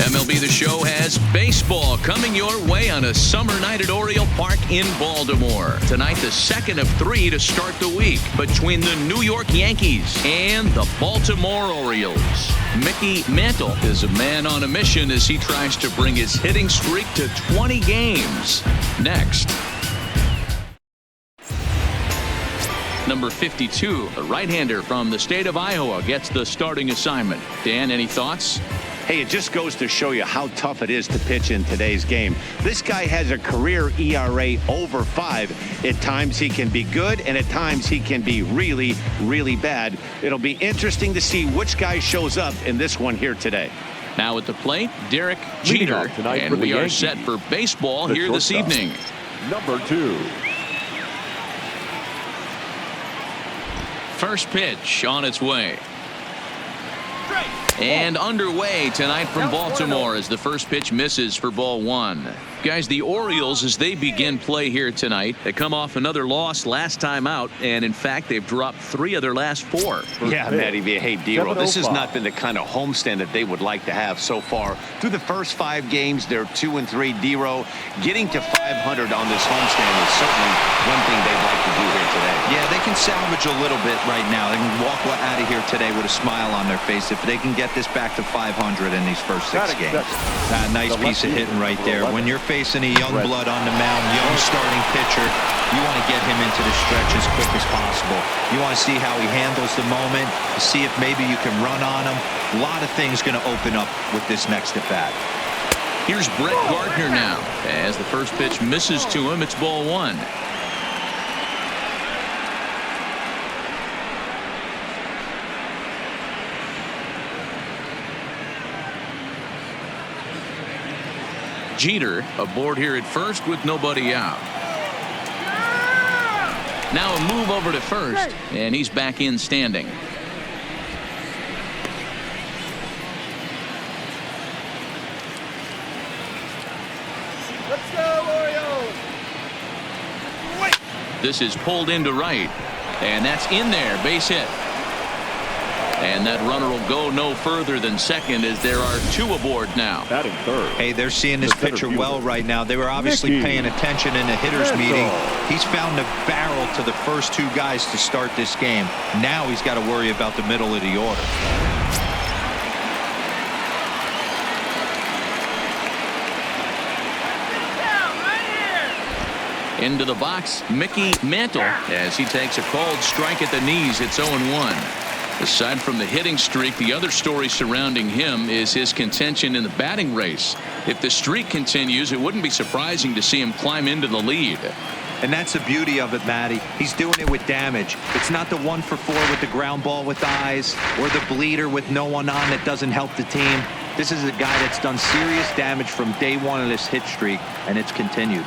MLB The Show has baseball coming your way on a summer night at Oriole Park in Baltimore. Tonight, the second of 3 to start the week between the New York Yankees and the Baltimore Orioles. Mickey Mantle is a man on a mission as he tries to bring his hitting streak to 20 games. Next. Number 52, a right-hander from the state of Iowa, gets the starting assignment. Dan, any thoughts? Hey, it just goes to show you how tough it is to pitch in today's game. This guy has a career ERA over 5. At times he can be good, and at times he can be really, really bad. It'll be interesting to see which guy shows up in this one here today. Now at the plate, Derek Jeter, and we are set for baseball here this evening. Number 2. First pitch on its way. And underway tonight from Baltimore as the first pitch misses for ball 1. Guys, the Orioles, as they begin play here tonight, they come off another loss last time out, and in fact they've dropped 3 of their last 4. Yeah, Matty, hey, D-Roll, this has not been the kind of homestand that they would like to have so far. Through the first 5 games, they're 2-3. D-Roll, getting to 500 on this homestand is certainly one thing they'd like to do here today. Yeah, they can salvage a little bit right now. They can walk out of here today with a smile on their face if they can get this back to 500 in these first 6 games. Nice piece of hitting right there. When you're facing a young blood on the mound, young starting pitcher, you want to get him into the stretch as quick as possible. You want to see how he handles the moment, see if maybe you can run on him. A lot of things going to open up with this next at bat. Here's Brett Gardner now. As the first pitch misses to him, it's ball 1. Jeter aboard here at first with nobody out. Now a move over to first, and he's back in standing. Let's go, Orioles! This is pulled into right, and that's in there, base hit. And that runner will go no further than second as there are 2 aboard now. Batting third. Hey, they're seeing this pitcher well right now. They were obviously paying attention in the hitters meeting. He's found a barrel to the first 2 guys to start this game. Now he's got to worry about the middle of the order. Into the box, Mickey Mantle, as he takes a called strike at the knees. It's 0-1. Aside from the hitting streak, the other story surrounding him is his contention in the batting race. If the streak continues, it wouldn't be surprising to see him climb into the lead. And that's the beauty of it, Matty. He's doing it with damage. It's not the 1-for-4 with the ground ball with eyes or the bleeder with no one on that doesn't help the team. This is a guy that's done serious damage from day 1 of this hit streak, and it's continued.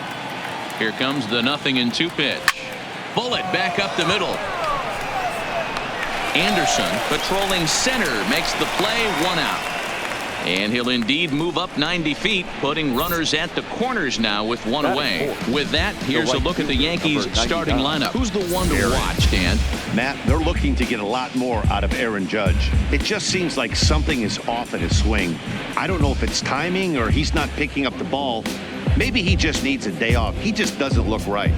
Here comes the 0-2 pitch. Bullet back up the middle. Anderson patrolling center makes the play, 1 out. And he'll indeed move up 90 feet, putting runners at the corners now with 1 away. With that, here's a look at the Yankees starting lineup. Who's the one to watch, Dan? Matt, they're looking to get a lot more out of Aaron Judge. It just seems like something is off in his swing. I don't know if it's timing or he's not picking up the ball. Maybe he just needs a day off. He just doesn't look right.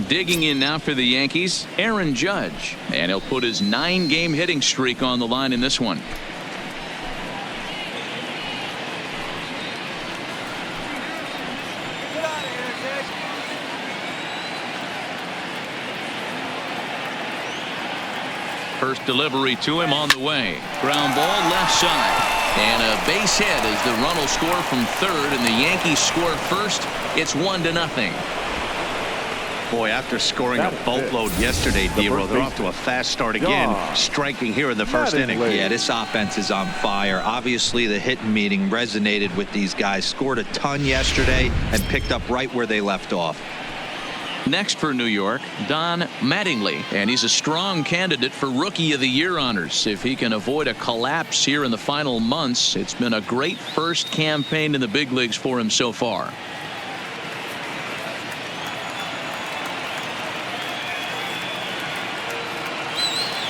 Digging in now for the Yankees, Aaron Judge, and he'll put his 9-game hitting streak on the line in this one. First delivery to him on the way. Ground ball left side. And a base hit as the run will score from third and the Yankees score first. It's 1-0. Boy, after scoring a boatload yesterday, D-Roll, they're off to a fast start again, striking here in the first inning. Yeah, this offense is on fire. Obviously, the hitting meeting resonated with these guys. Scored a ton yesterday and picked up right where they left off. Next for New York, Don Mattingly, and he's a strong candidate for Rookie of the Year honors. If he can avoid a collapse here in the final months, it's been a great first campaign in the big leagues for him so far.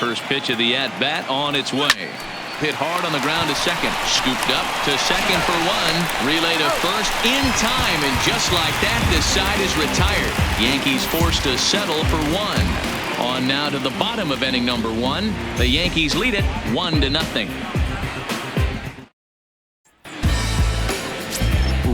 First pitch of the at-bat on its way. Hit hard on the ground to second. Scooped up to second for one. Relay to first in time. And just like that, this side is retired. Yankees forced to settle for one. On now to the bottom of inning number 1. The Yankees lead it 1-0.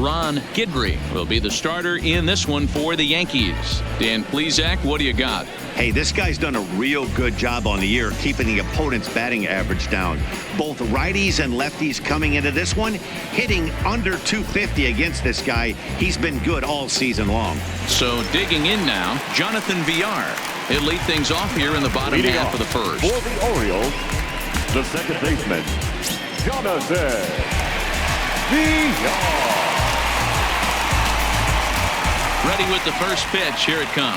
Ron Guidry will be the starter in this one for the Yankees. Dan Plesac, what do you got? Hey, this guy's done a real good job on the year keeping the opponent's batting average down. Both righties and lefties coming into this one, hitting under 250 against this guy. He's been good all season long. So digging in now, Jonathan Villar. He'll lead things off here in the bottom half of the first. For the Orioles, the second baseman, Jonathan Villar. Ready with the first pitch. Here it comes.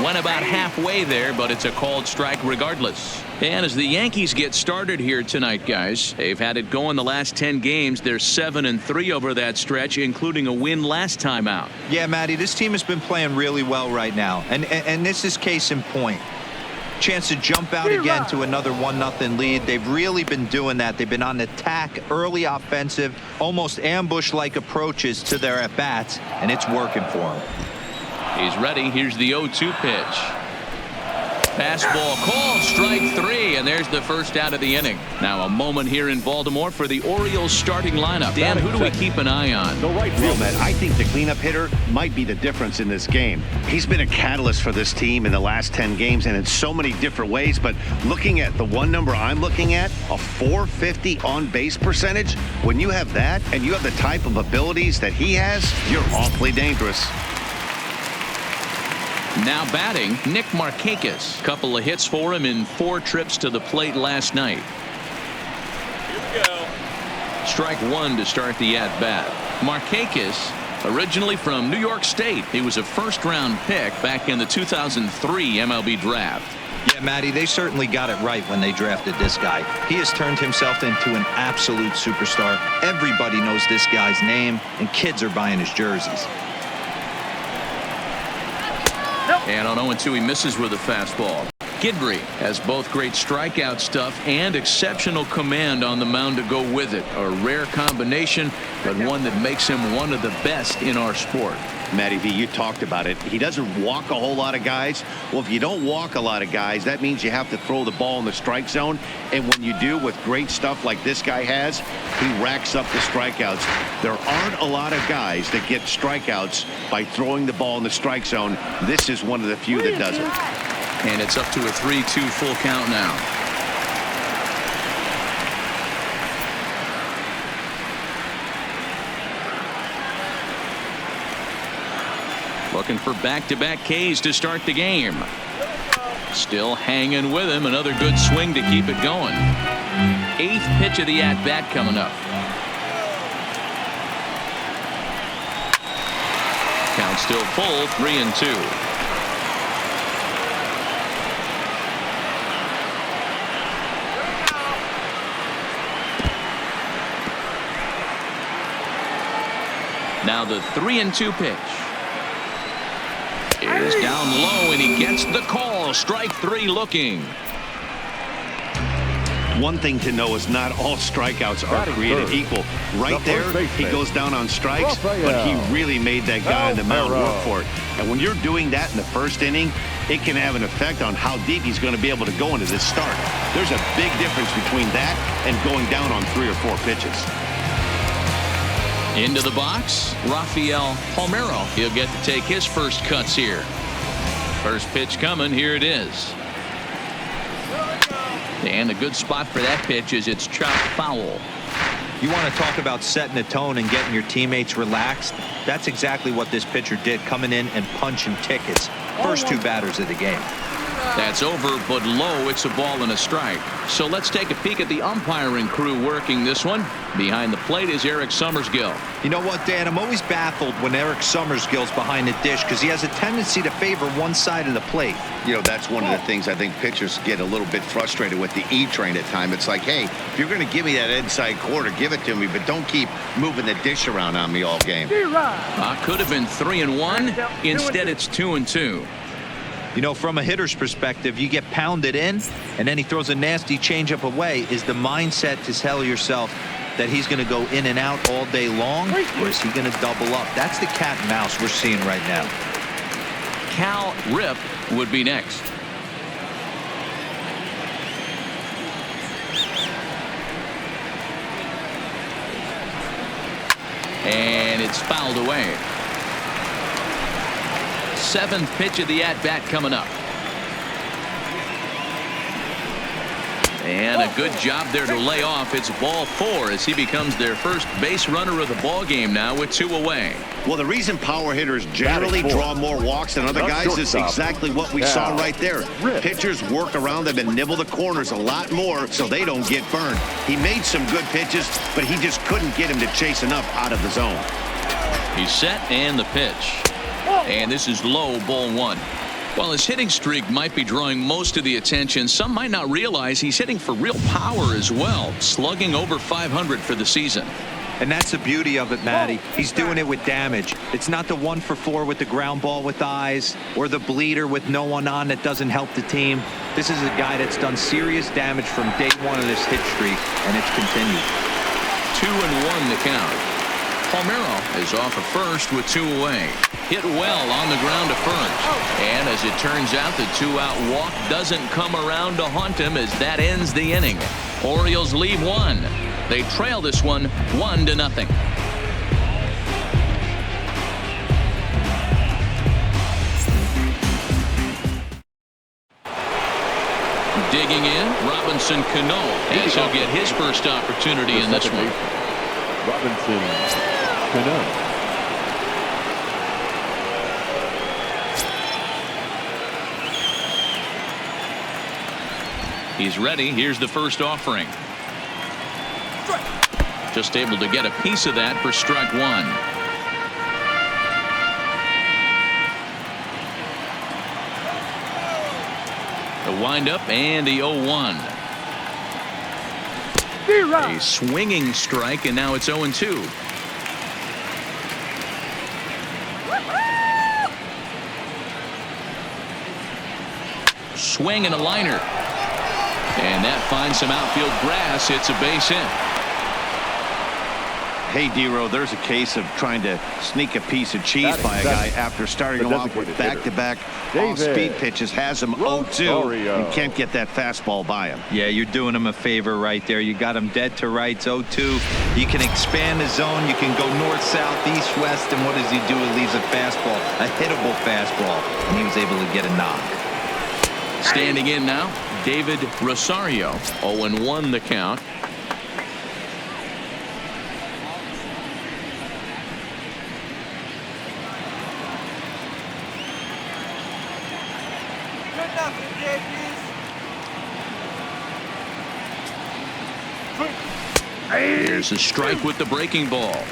Went about halfway there, but it's a called strike regardless. And as the Yankees get started here tonight, guys, they've had it going the last 10 games. They're 7-3 over that stretch, including a win last time out. Yeah, Matty, this team has been playing really well right now. And this is case in point. Chance to jump out again to another 1-0 lead. They've really been doing that. They've been on attack, early offensive, almost ambush-like approaches to their at-bats, and it's working for them. He's ready. Here's the 0-2 pitch. Fastball called, strike 3, and there's the first out of the inning. Now a moment here in Baltimore for the Orioles starting lineup. Dan, who do we keep an eye on? The right Well, field. Matt, I think the cleanup hitter might be the difference in this game. He's been a catalyst for this team in the last 10 games and in so many different ways. But looking at the one number I'm looking at, a 450 on base percentage, when you have that and you have the type of abilities that he has, you're awfully dangerous. Now batting, Nick Markakis. Couple of hits for him in 4 trips to the plate last night. Here we go. Strike 1 to start the at-bat. Markakis, originally from New York State. He was a first-round pick back in the 2003 MLB draft. Yeah, Matty, they certainly got it right when they drafted this guy. He has turned himself into an absolute superstar. Everybody knows this guy's name, and kids are buying his jerseys. And on 0-2, he misses with a fastball. Guidry has both great strikeout stuff and exceptional command on the mound to go with it. A rare combination, but one that makes him one of the best in our sport. Matty V, you talked about it. He doesn't walk a whole lot of guys. Well, if you don't walk a lot of guys, that means you have to throw the ball in the strike zone. And when you do, with great stuff like this guy has, he racks up the strikeouts. There aren't a lot of guys that get strikeouts by throwing the ball in the strike zone. This is one of the few that does it. And it's up to a 3-2 full count now. Looking for back-to-back Ks to start the game. Still hanging with him. Another good swing to keep it going. 8th pitch of the at-bat coming up. Count still full, 3-2. Now the 3-2 pitch. Is down low, and he gets the call. Strike 3 looking. One thing to know is not all strikeouts are created equal. Right there, he goes down on strikes, but he really made that guy on the mound work for it. And when you're doing that in the first inning, it can have an effect on how deep he's going to be able to go into this start. There's a big difference between that and going down on 3 or 4 pitches. Into the box, Rafael Palmeiro. He'll get to take his first cuts here. First pitch coming. Here it is. And a good spot for that pitch is it's chopped foul. You want to talk about setting a tone and getting your teammates relaxed? That's exactly what this pitcher did, coming in and punching tickets. First 2 batters of the game. That's over, but low. It's a ball and a strike. So let's take a peek at the umpiring crew working this one. Behind the plate is Eric Summersgill. You know what, Dan? I'm always baffled when Eric Summersgill's behind the dish because he has a tendency to favor one side of the plate. You know, that's one of the things I think pitchers get a little bit frustrated with the E-train at times. It's like, hey, if you're going to give me that inside quarter, give it to me, but don't keep moving the dish around on me all game. Could have been 3-1. Instead, it's 2-2. You know, from a hitter's perspective, you get pounded in, and then he throws a nasty changeup away. Is the mindset to tell yourself that he's going to go in and out all day long, or is he going to double up? That's the cat and mouse we're seeing right now. Cal Rip would be next. And it's fouled away. 7th pitch of the at-bat coming up. And a good job there to lay off. It's ball 4 as he becomes their first base runner of the ball game now with 2 away. Well, the reason power hitters generally draw more walks than other guys is exactly what we saw right there. Pitchers work around them and nibble the corners a lot more so they don't get burned. He made some good pitches, but he just couldn't get him to chase enough out of the zone. He's set and the pitch. And this is low, ball 1. While his hitting streak might be drawing most of the attention, some might not realize he's hitting for real power as well, slugging over 500 for the season. And that's the beauty of it, Matty. He's doing it with damage. It's not the 1 for 4 with the ground ball with eyes or the bleeder with no one on that doesn't help the team. This is a guy that's done serious damage from day 1 of this hit streak, and it's continued. 2-1 the count. Palmeiro is off at first with 2 away. Hit well on the ground to first. And as it turns out, the 2-out walk doesn't come around to haunt him as that ends the inning. Orioles leave 1. They trail this one 1-0. Digging in, Robinson Cano as he'll get his first opportunity in this one. Robinson Cano. He's ready. Here's the first offering. Just able to get a piece of that for strike 1. The windup and the 0-1. A swinging strike, and now it's 0-2. Swing and a liner. And that finds some outfield grass. It's a base hit. Hey, D-Row, there's a case of trying to sneak a piece of cheese by a guy after starting him off with back-to-back off-speed pitches. Has him 0-2 and can't get that fastball by him. Yeah, you're doing him a favor right there. You got him dead to rights, 0-2. You can expand the zone. You can go north, south, east, west. And what does he do? He leaves a fastball, a hittable fastball. And he was able to get a knock. Standing in now, David Rosario. 0-1 the count. Here's a strike with the breaking ball.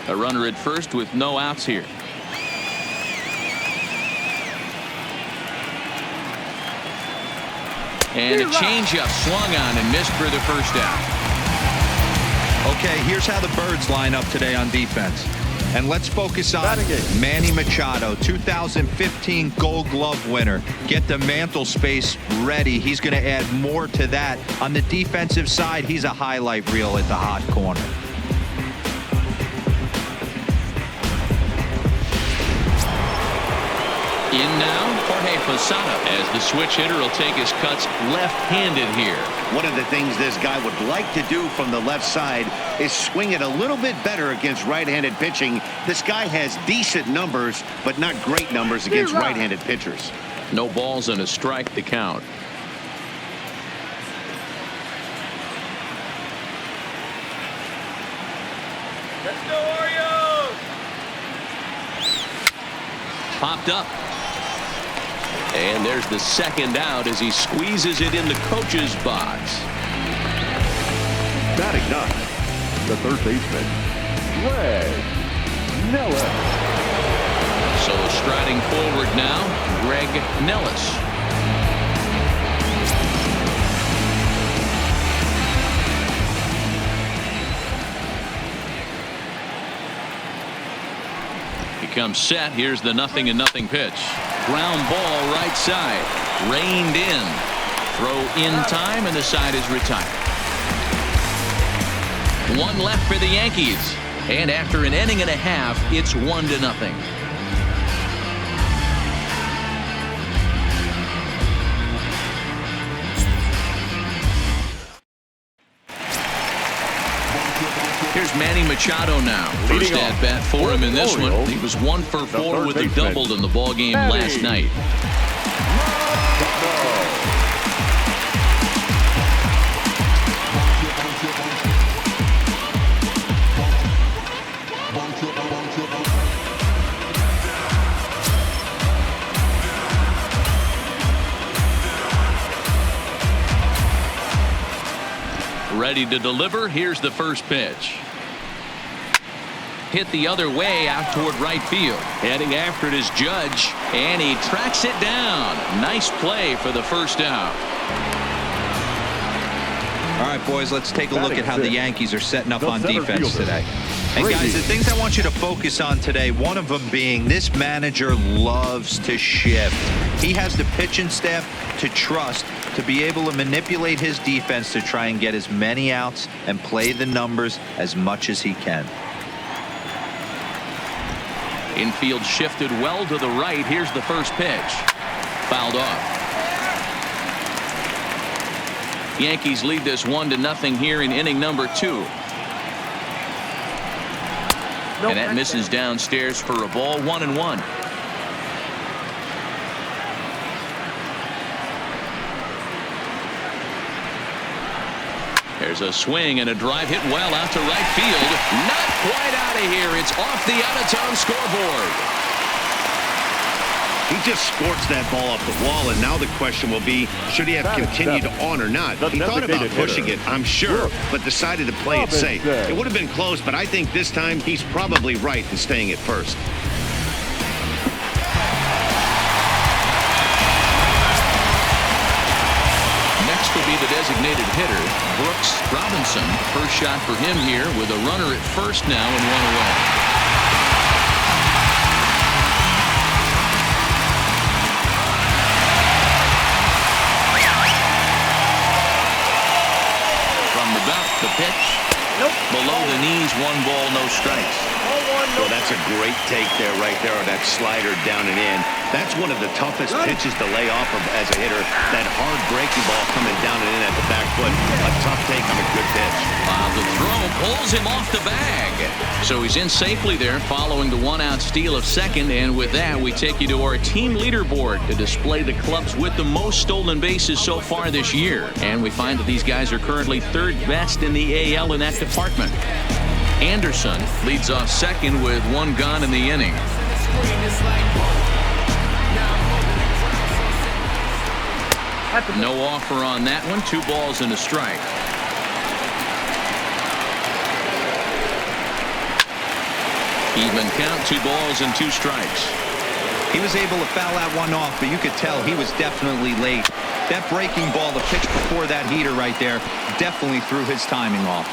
A runner at first with no outs here. And a changeup swung on and missed for the first out. Okay, here's how the Birds line up today on defense. And let's focus on Manny Machado, 2015 Gold Glove winner. Get the mantle space ready. He's going to add more to that. On the defensive side, he's a highlight reel at the hot corner. In now, Jorge Posada, as the switch hitter will take his cuts left-handed here. One of the things this guy would like to do from the left side is swing it a little bit better against right-handed pitching. This guy has decent numbers, but not great numbers against right-handed pitchers. No balls and a strike to count. Let's go, Orioles! Popped up. And there's the second out as he squeezes it in the coach's box. Batting ninth, the third baseman, Greg Nellis. So striding forward now, Greg Nellis. comes set. Here's the 0-0 pitch. Ground ball right side. Reined in. Throw in time, and the side is retired. One left for the Yankees. And after an inning and a half, it's 1-0. Here's Manny Machado now. First at bat for him in this one. He was 1 for 4 with a double in the ballgame last night. Ready to deliver. Here's the first pitch. Hit the other way out toward right field. Heading after it is Judge, and he tracks it down. Nice play for the first out. All right, boys, let's take a look at how the Yankees are setting up on defense today. And guys, the things I want you to focus on today, one of them being this manager loves to shift. He has the pitching staff to trust to be able to manipulate his defense to try and get as many outs and play the numbers as much as he can. Infield shifted well to the right. Here's the first pitch. Fouled off. Yankees lead this 1-0 here in inning number 2. And that misses downstairs for a ball. 1-1. There's a swing and a drive hit well out to right field. Not quite out of here. It's off the out-of-town scoreboard. He just scorched that ball off the wall, and now the question will be, should he have continued on or not? He thought about pushing it, I'm sure, but decided to play it safe. It would have been close, but I think this time he's probably right in staying at first. Next will be the designated hitter, Brooks Robinson. First shot for him here with a runner at first now and 1 away. The pitch. Nope. Below the knees, 1 ball, no strikes. Well, that's a great take there, right there, on that slider down and in. That's one of the toughest pitches to lay off of as a hitter. That hard breaking ball coming down and in at the back foot. A tough take on a good pitch. The throw pulls him off the bag. So he's in safely there following the 1-out steal of second. And with that, we take you to our team leaderboard to display the clubs with the most stolen bases so far this year. And we find that these guys are currently 3rd best in the AL in that department. Anderson leads off second with 1 gone in the inning. No offer on that one. 2 balls and a strike. Even count, 2 balls and 2 strikes. He was able to foul that one off, but you could tell he was definitely late. That breaking ball, the pitch before that heater right there, definitely threw his timing off.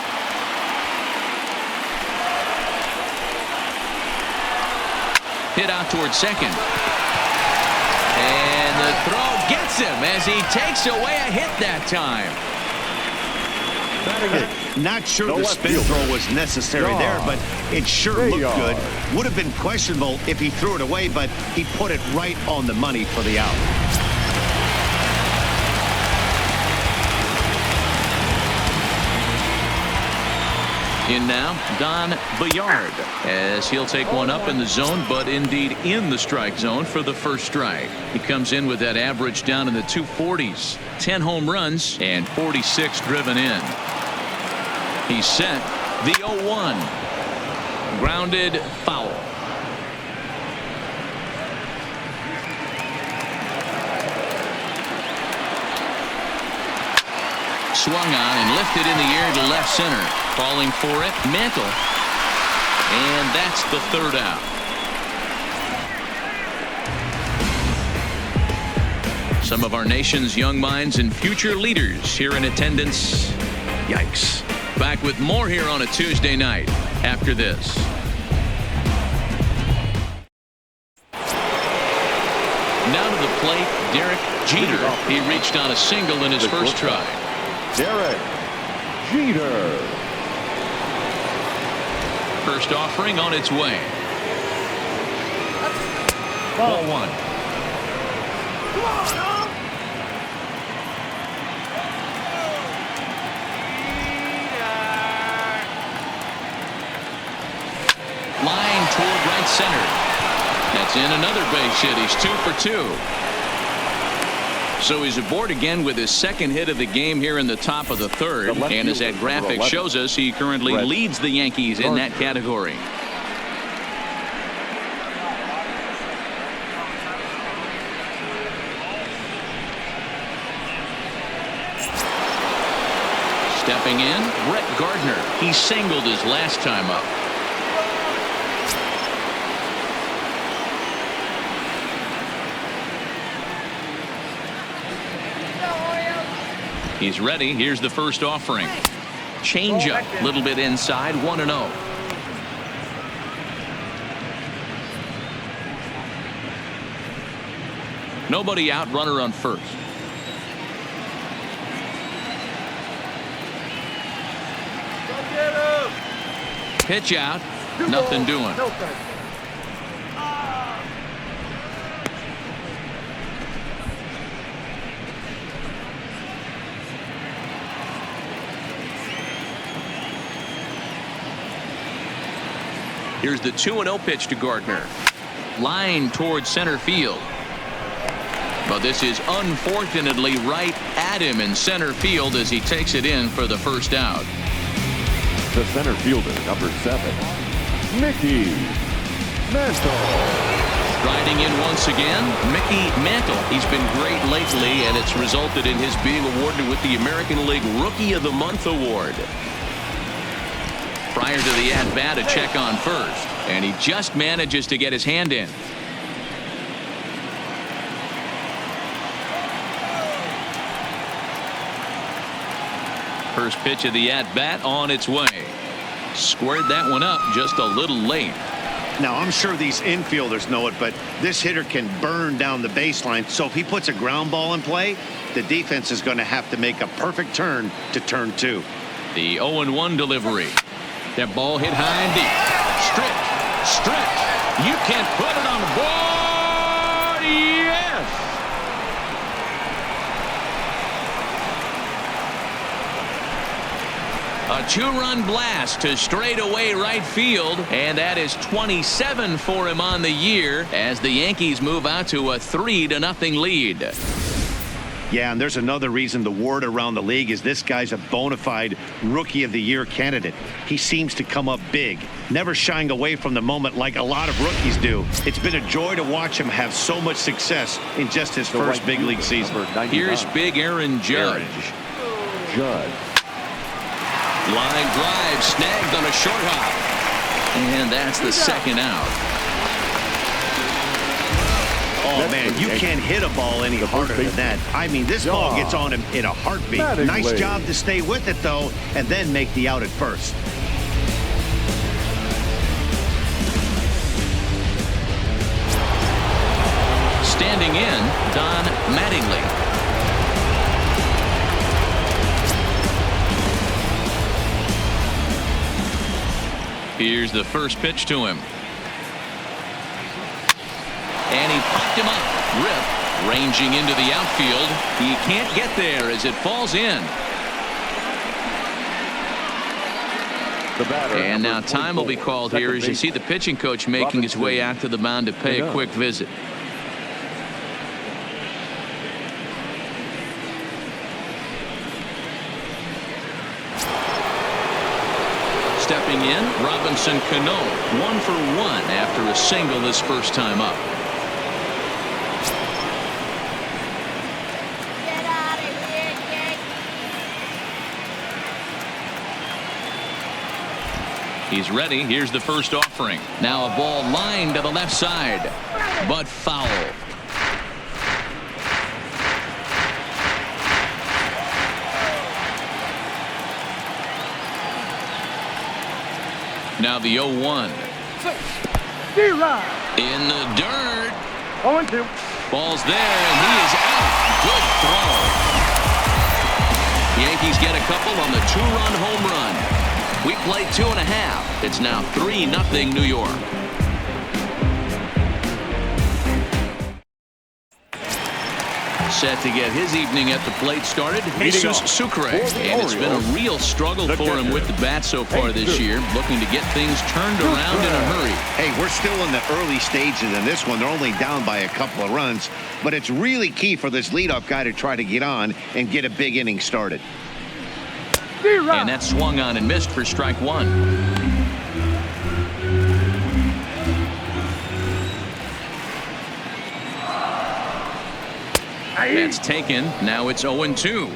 Hit out towards second. And the throw gets him as he takes away a hit that time. Not sure the spin throw was necessary there, but it sure looked good. Would have been questionable if he threw it away, but he put it right on the money for the out. In now, Don Bayard, as he'll take one up in the zone, but indeed in the strike zone for the first strike. He comes in with that average down in the 240s, 10 home runs and 46 driven in. He's set. The 0-1. Grounded foul. Swung on and lifted in the air to left center. Falling for it, Mantle. And that's the 3rd out. Some of our nation's young minds and future leaders here in attendance. Yikes. Back with more here on a Tuesday night after this. plate, Derek Jeter. He reached on a single in his first try. Derek Jeter. First offering on its way. Ball one. Line toward right center. That's in another base hit. He's 2 for 2. So he's aboard again with his second hit of the game here in the top of the third. And as that graphic shows us, he currently leads the Yankees in that category. Stepping in, Brett Gardner. He singled his last time up. He's ready. Here's the first offering. Changeup, a little bit inside, 1-0. Nobody out, runner on first. Pitch out, nothing doing. Here's the 2-0 pitch to Gardner. Line towards center field. But this is unfortunately right at him in center field as he takes it in for the first out. The center fielder, number 7, Mickey Mantle. Riding in once again, Mickey Mantle. He's been great lately, and it's resulted in his being awarded with the American League Rookie of the Month award. Prior to the at-bat, a check on first, and he just manages to get his hand in. First pitch of the at-bat on its way. Squared that one up just a little late. Now, I'm sure these infielders know it, but this hitter can burn down the baseline. So if he puts a ground ball in play, the defense is going to have to make a perfect turn to turn 2. The 0-1 delivery. That ball hit high and deep. Stretch. You can't put it on the board. Yes. A 2-run blast to straightaway right field, and that is 27 for him on the year as the Yankees move out to a 3-0 lead. Yeah, and there's another reason the word around the league is this guy's a bona fide Rookie of the Year candidate. He seems to come up big, never shying away from the moment like a lot of rookies do. It's been a joy to watch him have so much success in just his first big league season. Here's big Aaron Judge. Line drive snagged on a short hop. And that's the second out. Oh, man, you can't hit a ball any harder than that. I mean, this ball gets on him in a heartbeat. Nice job to stay with it, though, and then make the out at first. Standing in, Don Mattingly. Here's the first pitch to him. And he popped him up. Rip ranging into the outfield. He can't get there as it falls in. And now time will be called here as you see the pitching coach making his way out to the mound to pay a quick visit. Stepping in, Robinson Cano, 1 for 1 after a single his first time up. Get out of here, Jake. He's ready. Here's the first offering. Now a ball lined to the left side, but foul. Now the 0-1. In the dirt. 0-2. Ball's there, and he is out. Good throw. Yankees get a couple on the two-run home run. We play 2.5. It's now 3-0 New York. Set to get his evening at the plate started, Jesus Sucre. And it's been a real struggle for him with the bat so far this year, looking to get things turned around in a hurry. Hey, we're still in the early stages in this one. They're only down by a couple of runs, but it's really key for this leadoff guy to try to get on and get a big inning started. And that swung on and missed for strike one. That's taken. Now it's 0-2.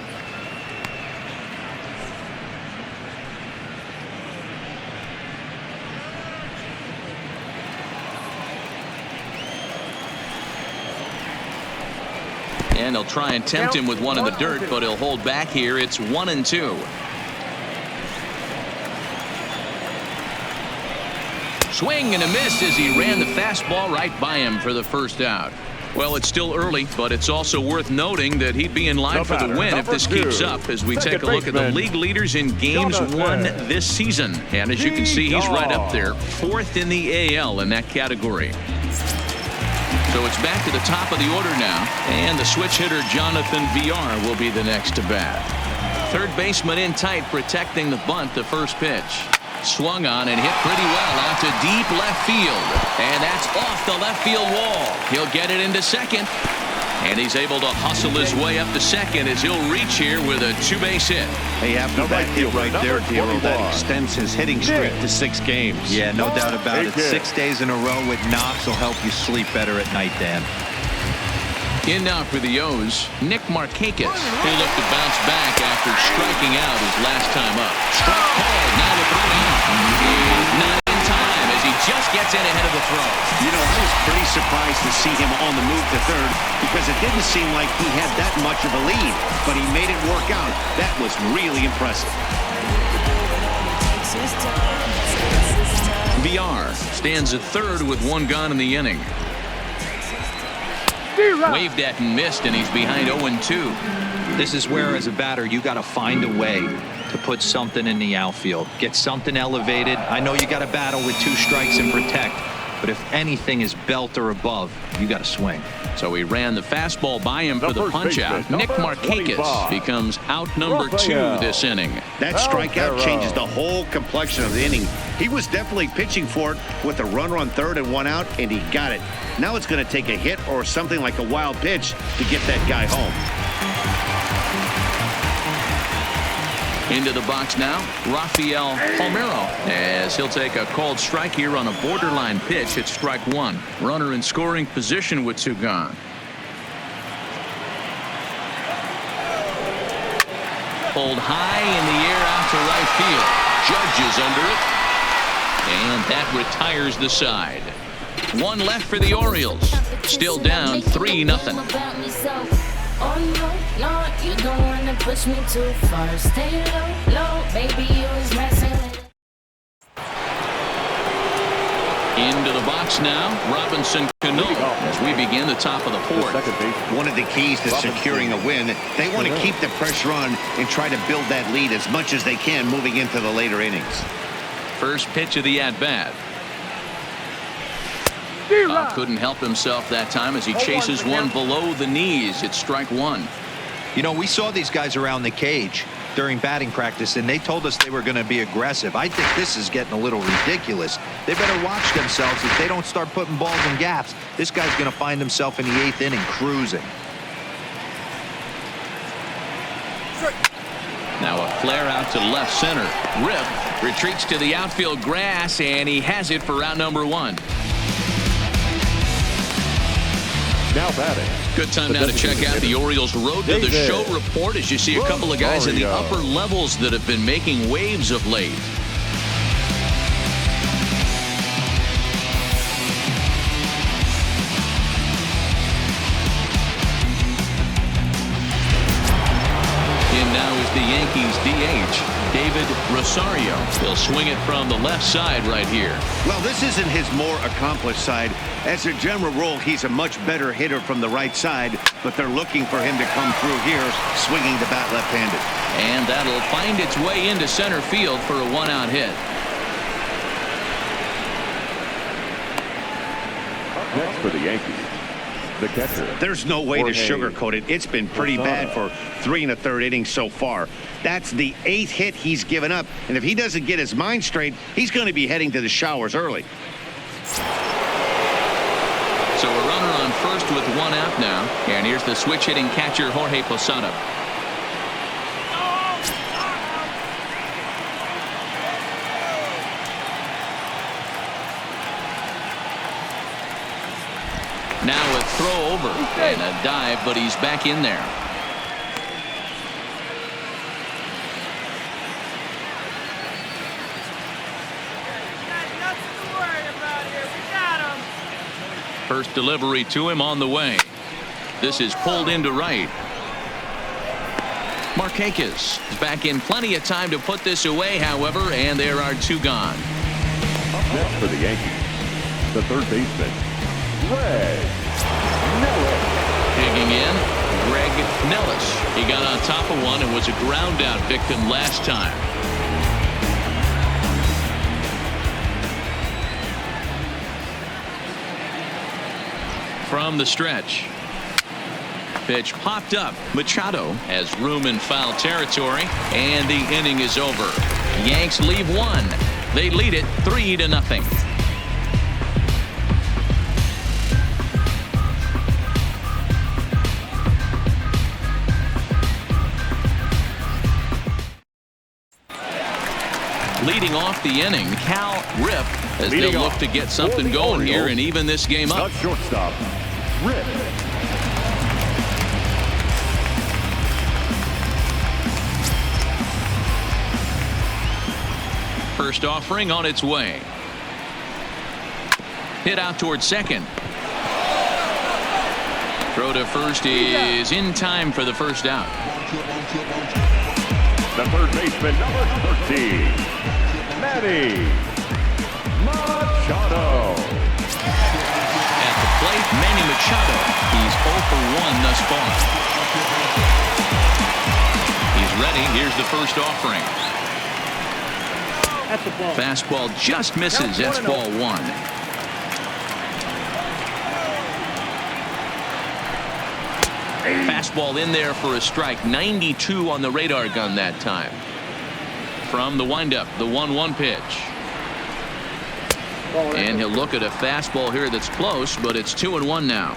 And they'll try and tempt him with one in the dirt, but he'll hold back here. It's 1-2. Swing and a miss as he ran the fastball right by him for the first out. Well, it's still early, but it's also worth noting that he'd be in line for the win if this keeps up as we take a look at the league leaders in games won this season. And as you can see, he's right up there, 4th in the AL in that category. So it's back to the top of the order now, and the switch hitter Jonathan VR will be the next to bat. Third baseman in tight, protecting the bunt, the first pitch. Swung on and hit pretty well out to deep left field. And that's off the left field wall. He'll get it into second. And he's able to hustle his way up to second as he'll reach here with a two-base hit. Hey, after that hit right there, Dero, that extends his hitting streak to 6 games. Yeah, no doubt about it. 6 days in a row with knocks will help you sleep better at night, Dan. In now for the O's, Nick Markakis. He'll look to bounce back after striking out his last time up. Strike called. Now the throw out. Not in time as he just gets in ahead of the throw. You know, I was pretty surprised to see him on the move to third because it didn't seem like he had that much of a lead, but he made it work out. That was really impressive. VR stands at third with 1 gone in the inning. Waved at and missed, and he's behind 0-2. This is where, as a batter, you got to find a way to put something in the outfield. Get something elevated. I know you got to battle with 2 strikes and protect, but if anything is belt or above, you got to swing. So he ran the fastball by him for the punch-out. Nick Markakis becomes out number 2 this inning. That strikeout changes the whole complexion of the inning. He was definitely pitching for it with a runner on third and 1 out, and he got it. Now it's going to take a hit or something like a wild pitch to get that guy home. Into the box now, Rafael Palmeiro, as he'll take a called strike here on a borderline pitch at strike 1. Runner in scoring position with 2 gone. Pulled high in the air out to right field. Judge is under it, and that retires the side. 1 left for the Orioles. Still down 3-0. Oh no, no, you don't wanna push me too far. Stay low, low, baby, you was messing with. Into the box now, Robinson Cano as we begin the top of the 4th. One of the keys to securing a win, they want to keep the pressure on and try to build that lead as much as they can moving into the later innings. First pitch of the at-bat. Couldn't help himself that time as he chases one below the knees. It's strike 1. You know, we saw these guys around the cage during batting practice, and they told us they were going to be aggressive. I think this is getting a little ridiculous. They better watch themselves. If they don't start putting balls in gaps, this guy's going to find himself in the 8th inning cruising. Now a flare out to left center. Rip retreats to the outfield grass, and he has it for round number 1. Now batting. Good time now to check out the Orioles Road to the Show report as you see a couple of guys in the upper levels that have been making waves of late. In now is the Yankees DH, David Rosario. He'll swing it from the left side right here. Well, this isn't his more accomplished side. As a general rule, he's a much better hitter from the right side, but they're looking for him to come through here, swinging the bat left-handed. And that'll find its way into center field for a one-out hit. Next for the Yankees, the catcher. There's no way to sugarcoat it. It's been pretty bad for 3 1/3 innings so far. That's the 8th hit he's given up, and if he doesn't get his mind straight, he's going to be heading to the showers early. So a runner on first with one out now, and here's the switch hitting catcher Jorge Posada. Now a throw over and a dive, but he's back in there. First delivery to him on the way. This is pulled into right. Markakis is back in plenty of time to put this away, however, and there are 2 gone. Up next for the Yankees, the third baseman, Greg Nellis. Digging in, Greg Nellis. He got on top of one and was a ground out victim last time. From the stretch. Pitch popped up. Machado has room in foul territory, and the inning is over. Yanks leave 1. They lead it 3-0. Leading off the inning, Cal Rip, as they look to get something going here and even this game up. The shortstop, Rip. First offering on its way. Hit out towards second. Throw to first is in time for the first out. The third baseman, number 13, Manny Machado. At the plate, Manny Machado. He's 0 for 1 thus far. He's ready. Here's the first offering. Fastball just misses. That's ball 1. Fastball in there for a strike. 92 on the radar gun that time. From the windup, the 1-1 pitch. And he'll look at a fastball here that's close, but it's 2-1 now.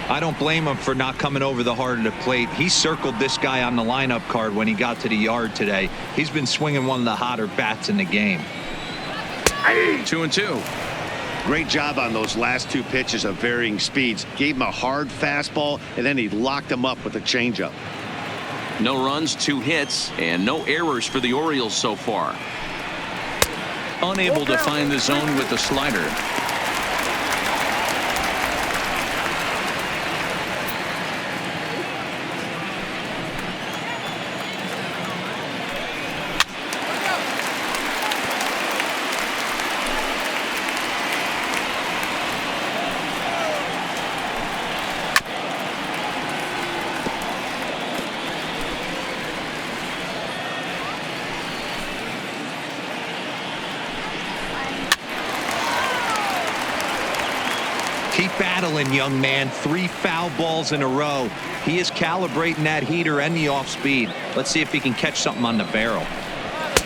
I don't blame him for not coming over the heart of the plate. He circled this guy on the lineup card when he got to the yard today. He's been swinging one of the hotter bats in the game. 2-2. Great job on those last 2 pitches of varying speeds. Gave him a hard fastball, and then he locked him up with a changeup. No runs, 2 hits, and no errors for the Orioles so far. Unable to find the zone with the slider. Keep battling, young man. 3 foul balls in a row. He is calibrating that heater and the off speed. Let's see if he can catch something on the barrel.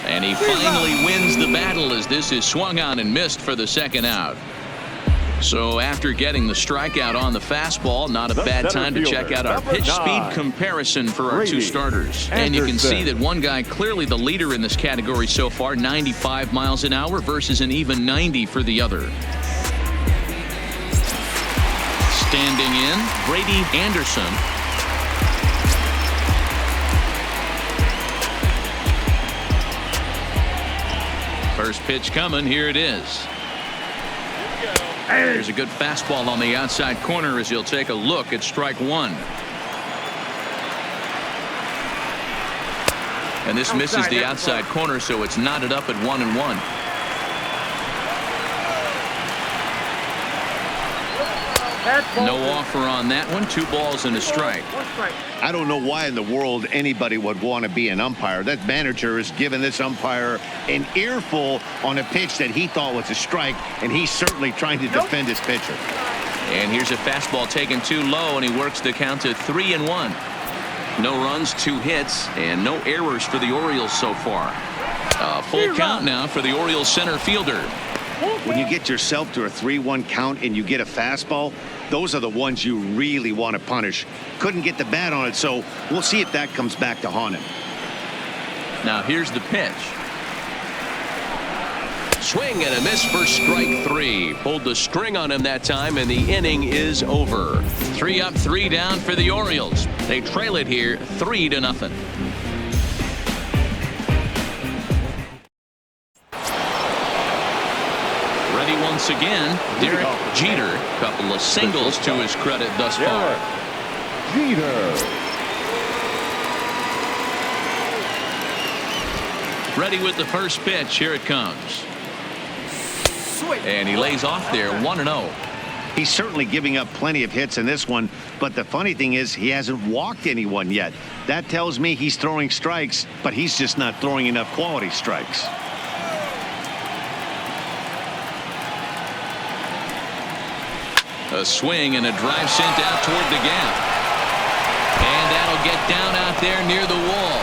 And he finally wins the battle as this is swung on and missed for the second out. So after getting the strikeout on the fastball, not a bad time to check out our pitch speed comparison for our 2 starters. And you can see that one guy clearly the leader in this category so far, 95 miles an hour versus an even 90 for the other. Standing in, Brady Anderson. First pitch coming. Here it is. There's a good fastball on the outside corner as he'll take a look at strike 1. And this misses the outside corner, so it's knotted up at 1-1. No offer on that one. 2 balls and a strike. I don't know why in the world anybody would want to be an umpire. That manager has given this umpire an earful on a pitch that he thought was a strike, and he's certainly trying to defend his pitcher. And here's a fastball taken too low, and he works the count to 3-1. No runs, 2 hits, and no errors for the Orioles so far. A full count now for the Orioles center fielder. When you get yourself to a 3-1 count and you get a fastball, those are the ones you really want to punish. Couldn't get the bat on it, so we'll see if that comes back to haunt him. Now here's the pitch. Swing and a miss for strike 3. Pulled the string on him that time, and the inning is over. 3 up, 3 down for the Orioles. They trail it here 3-0. Ready once again, Derek Jeter. Couple of singles to his credit thus far. Jeter. Ready with the first pitch. Here it comes. And he lays off there 1-0. He's certainly giving up plenty of hits in this one, but the funny thing is he hasn't walked anyone yet. That tells me he's throwing strikes, but he's just not throwing enough quality strikes. A swing and a drive sent out toward the gap. And that'll get down out there near the wall.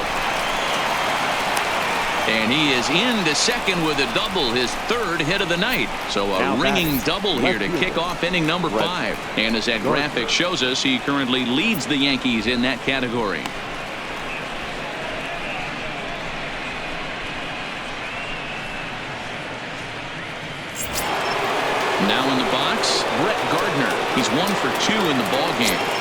And he is into second with a double, his 3rd hit of the night. So a ringing double here to kick off inning number 5. And as that graphic shows us, he currently leads the Yankees in that category. Now in the box, Brett Gardner. He's 1 for 2 in the ballgame.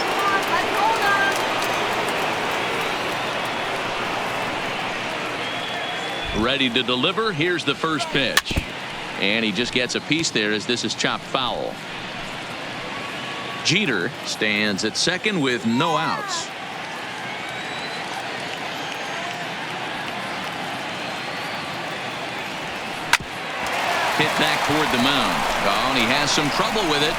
Ready to deliver. Here's the first pitch. And he just gets a piece there as this is chopped foul. Jeter stands at second with no outs. Hit back toward the mound. Oh, and he has some trouble with it.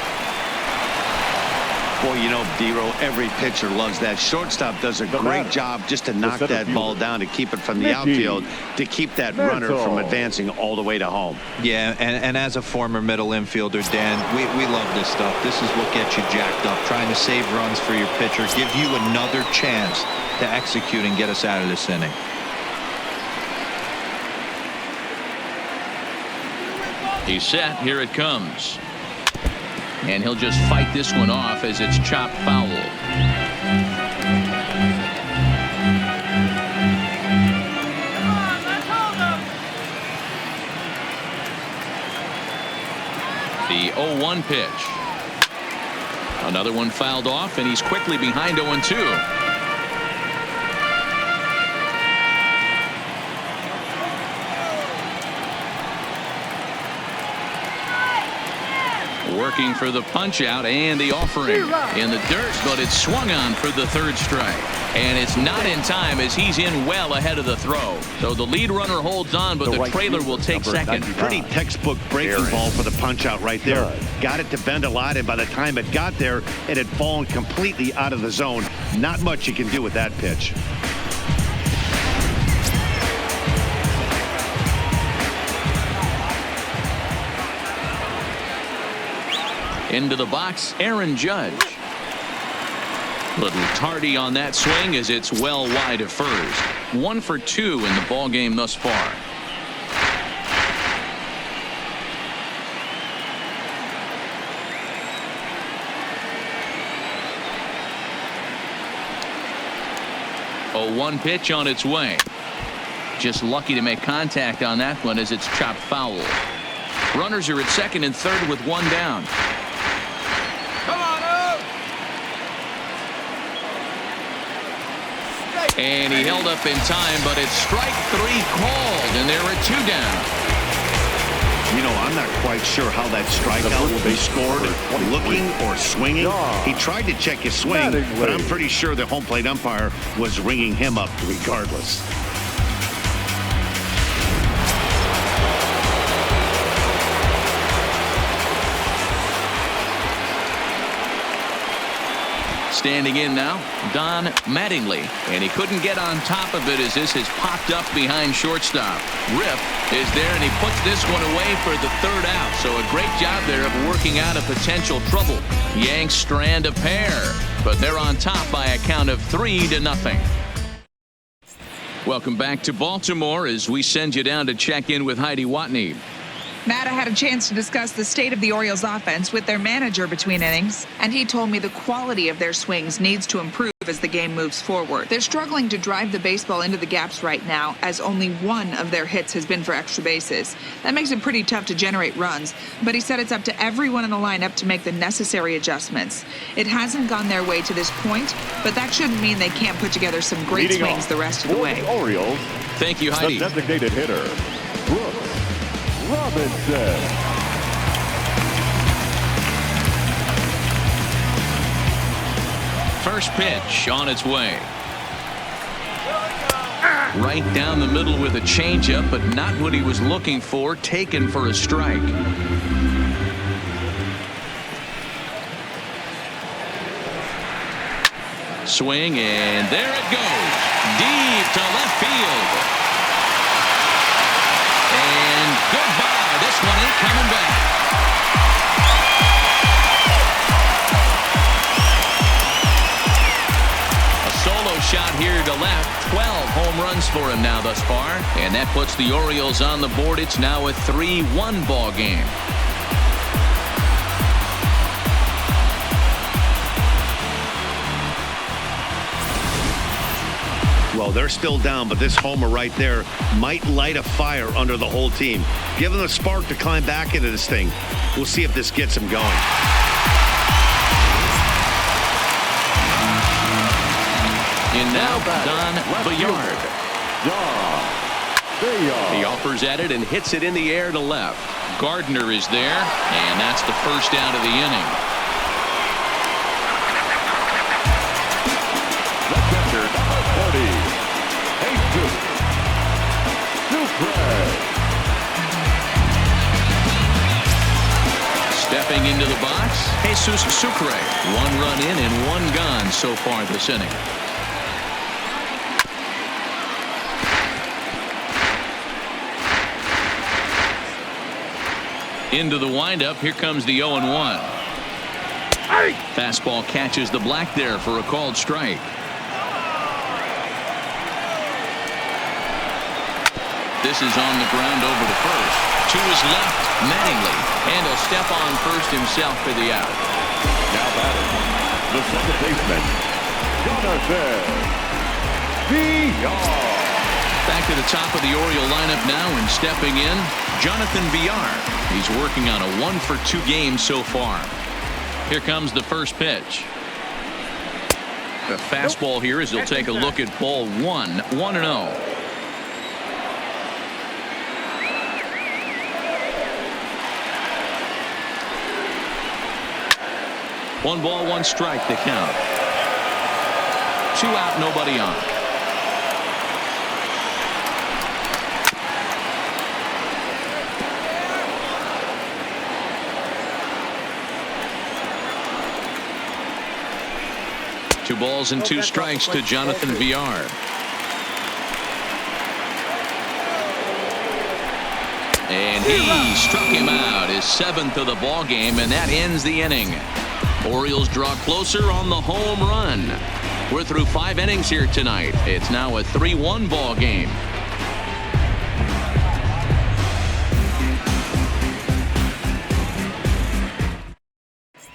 Boy, you know, D-Row, every pitcher loves that. Shortstop does a great job just to knock that ball down, to keep it from the outfield, to keep that runner from advancing all the way to home. Yeah, and as a former middle infielder, Dan, we love this stuff. This is what gets you jacked up, trying to save runs for your pitcher, give you another chance to execute and get us out of this inning. He's set. Here it comes. And he'll just fight this one off as it's chopped foul. The 0-1 pitch. Another one fouled off, and he's quickly behind 0-2. Working for the punch out and the offering in the dirt, but it's swung on for the 3rd strike. And it's not in time as he's in well ahead of the throw. So the lead runner holds on, but the trailer will take second. Pretty textbook breaking ball for the punch out right there. Got it to bend a lot, and by the time it got there, it had fallen completely out of the zone. Not much you can do with that pitch. Into the box, Aaron Judge. Little tardy on that swing as it's well wide of first. 1 for 2 in the ball game thus far. A 1 pitch on its way. Just lucky to make contact on that one as it's chopped foul. Runners are at second and third with 1 down. And he held up in time, but it's strike 3 called, and there are 2 down. You know, I'm not quite sure how that strikeout will be scored, looking or swinging. He tried to check his swing, but I'm pretty sure the home plate umpire was ringing him up regardless. Standing in now, Don Mattingly. And he couldn't get on top of it as this has popped up behind shortstop. Rip is there, and he puts this one away for the third out. So a great job there of working out a potential trouble. Yanks strand a pair, but they're on top by a count of 3-0. Welcome back to Baltimore as we send you down to check in with Heidi Watney. Matt, I had a chance to discuss the state of the Orioles offense with their manager between innings, and he told me the quality of their swings needs to improve as the game moves forward. They're struggling to drive the baseball into the gaps right now, as only one of their hits has been for extra bases. That makes it pretty tough to generate runs, but he said it's up to everyone in the lineup to make the necessary adjustments. It hasn't gone their way to this point, but that shouldn't mean they can't put together some great swings the rest of the way. The Orioles. Thank you, Heidi. The designated hitter, Brooks Robinson. First pitch on its way. Right down the middle with a changeup, but not what he was looking for. Taken for a strike. Swing, and there it goes. Deep to left field. And goodbye. This one ain't coming back. A solo shot here to left. 12 home runs for him now thus far. And that puts the Orioles on the board. It's now a 3-1 ball game. Well, they're still down, but this homer right there might light a fire under the whole team. Give them a spark to climb back into this thing. We'll see if this gets them going. In now, Don Bayard. He offers at it and hits it in the air to left. Gardner is there, and that's the first out of the inning. The catcher, number 40. Stepping into the box, Jesus Sucre. 1 run in and 1 gone so far this inning. Into the windup. Here comes the 0-1. Fastball catches the black there for a called strike. This is on the ground over to first. To his left, Mattingly. And he'll step on first himself for the out. Now batting, the second baseman, Jonathan Villar. Back to the top of the Oriole lineup now, and stepping in, Jonathan Villar. He's working on a 1-for-2 game so far. Here comes the first pitch. The fastball here as he'll take a look at ball 1. 1-0. 1 ball, 1 strike, the count. 2 out, nobody on. Two balls and 2 strikes to Jonathan Villar. And he struck him out, his 7th of the ball game, and that ends the inning. Orioles draw closer on the home run. We're through 5 innings here tonight. It's now a 3-1 ball game.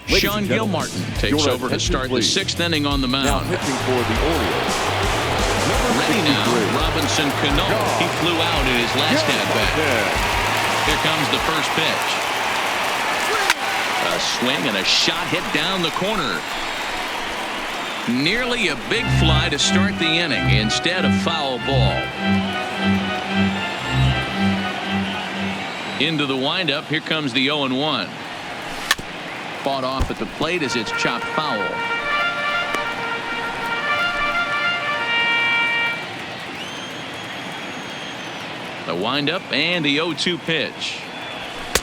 Sean Gilmartin takes over to start the 6th inning on the mound. Now pitching for the Orioles. Ready now, Robinson Cano. He flew out in his last at-bat. Here comes the first pitch. A swing and a shot hit down the corner. Nearly a big fly to start the inning. Instead, a foul ball. Into the windup. Here comes the 0-1. Fought off at the plate as it's chopped foul. The windup and the 0-2 pitch.